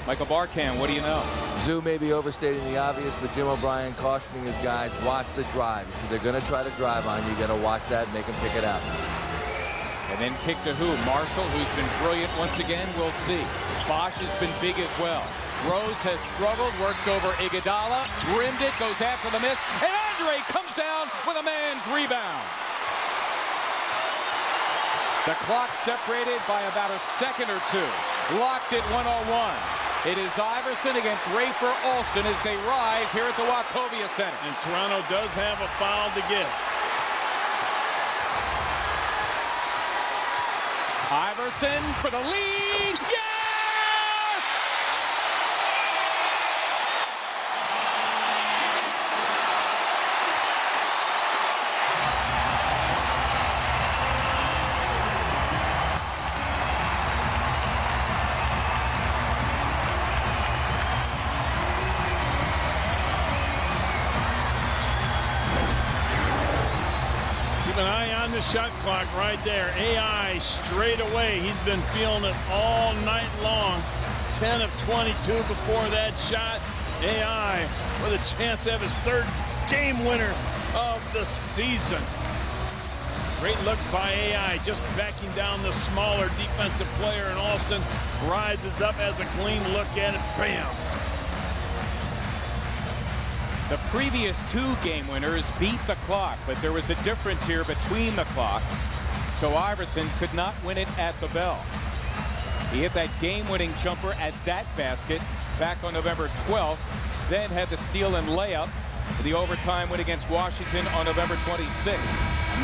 Michael Barkan, what do you know? Zoo may be overstating the obvious, but Jim O'Brien cautioning his guys, watch the drive. He said they're going to try to drive on you. You got to watch that and make them pick it out. And then kick to who? Marshall, who's been brilliant once again. We'll see. Bosch has been big as well. Rose has struggled, works over Iguodala, rimmed it, goes after the miss, and Andre comes down with a man's rebound. The clock separated by about a second or two. Locked at 101. It is Iverson against Rafer Alston as they rise here at the Wachovia Center. And Toronto does have a foul to give. Iverson for the lead. Yes! Keep an eye on the shot clock right there. AI straight away. He's been feeling it all night long. 10 of 22 before that shot. AI with a chance to have his third game winner of the season. Great look by AI, just backing down the smaller defensive player, and Alston rises up, as a clean look at it. Bam! The previous 2 game winners beat the clock, but there was a difference here between the clocks. So Iverson could not win it at the bell. He hit that game-winning jumper at that basket back on November 12th, then had the steal and layup for the overtime win against Washington on November 26th.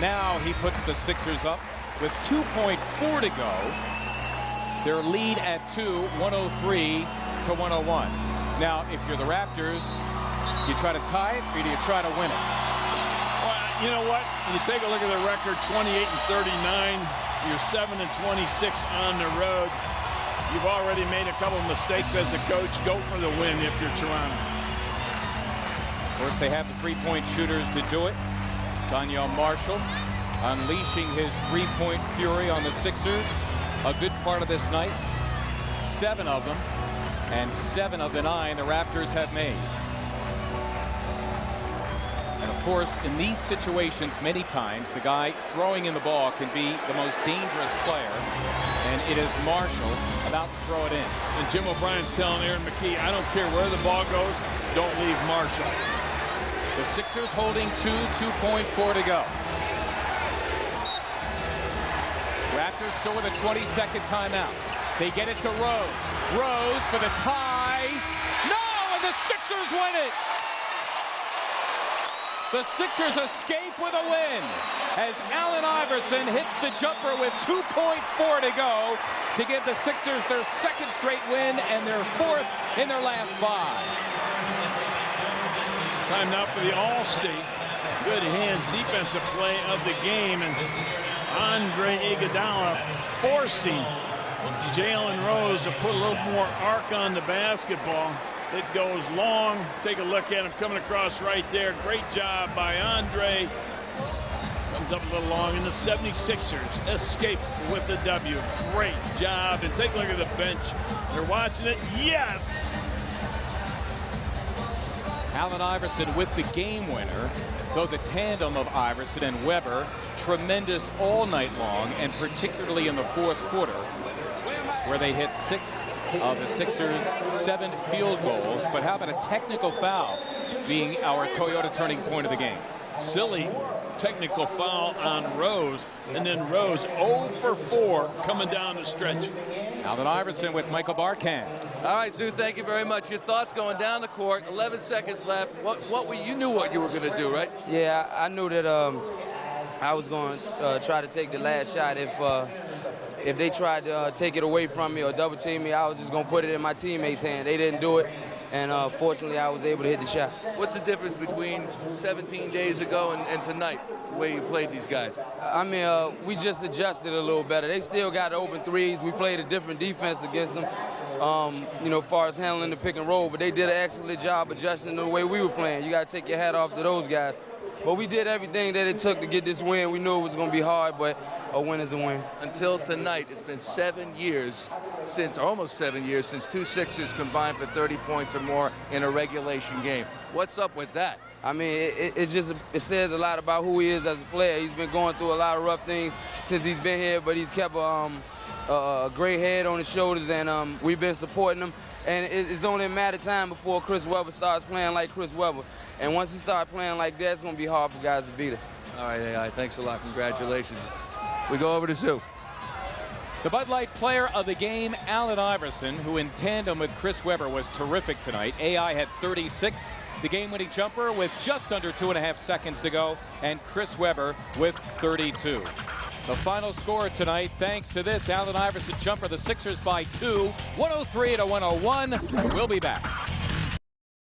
Now he puts the Sixers up with 2.4 to go. Their lead at 2, 103 to 101. Now, if you're the Raptors, you try to tie it, or do you try to win it? Well, you know what? When you take a look at the record, 28-39. You're 7-26 on the road. You've already made a couple of mistakes as a coach. Go for the win if you're Toronto. Of course, they have the three-point shooters to do it. Daniel Marshall unleashing his three-point fury on the Sixers. A good part of this night. 7 of them, and 7 of the 9 the Raptors have made. And of course, in these situations, many times, the guy throwing in the ball can be the most dangerous player, and it is Marshall about to throw it in. And Jim O'Brien's telling Aaron McKee, I don't care where the ball goes, don't leave Marshall. The Sixers holding 2.4 to go. Raptors still with a 20-second timeout. They get it to Rose. Rose for the tie. No, and the Sixers win it. The Sixers escape with a win as Allen Iverson hits the jumper with 2.4 to go to give the Sixers their second straight win and their fourth in their last 5. Time now for the All-State good hands defensive play of the game, and Andre Iguodala forcing Jalen Rose to put a little more arc on the basketball. It goes long. Take a look at him coming across right there. Great job by Andre. Comes up a little long, and the 76ers escape with the W. Great job. And take a look at the bench. They're watching it. Yes! Allen Iverson with the game winner, though the tandem of Iverson and Weber tremendous all night long, and particularly in the fourth quarter, where they hit 6 of the Sixers' 7 field goals. But how about a technical foul being our Toyota turning point of the game? Silly technical foul on Rose, and then Rose 0 for 4 coming down the stretch. Allen Iverson with Michael Barkan. All right, Zoo, thank you very much. Your thoughts going down the court, 11 seconds left. You knew what you were going to do, right? Yeah, I knew that I was going to try to take the last shot. If they tried to take it away from me or double team me, I was just going to put it in my teammates' hand. They didn't do it, and fortunately I was able to hit the shot. What's the difference between 17 days ago and tonight, the way you played these guys? I mean, we just adjusted a little better. They still got open threes. We played a different defense against them, as far as handling the pick and roll, but they did an excellent job adjusting the way we were playing. You got to take your hat off to those guys. But we did everything that it took to get this win. We knew it was going to be hard, but a win is a win. Until tonight, it's been 7 years almost 7 years since 2 Sixers combined for 30 points or more in a regulation game. What's up with that? I mean, it says a lot about who he is as a player. He's been going through a lot of rough things since he's been here, but he's kept a great head on his shoulders, and we've been supporting him. And it's only a matter of time before Chris Webber starts playing like Chris Webber. And once he starts playing like that, it's going to be hard for guys to beat us. All right, AI, thanks a lot. Congratulations. We go over to Zoo. The Bud Light player of the game, Allen Iverson, who in tandem with Chris Webber was terrific tonight. AI had 36, the game-winning jumper with just under 2.5 seconds to go, and Chris Webber with 32. The final score tonight, thanks to this Allen Iverson jumper, the Sixers by 2, 103 to 101. We'll be back.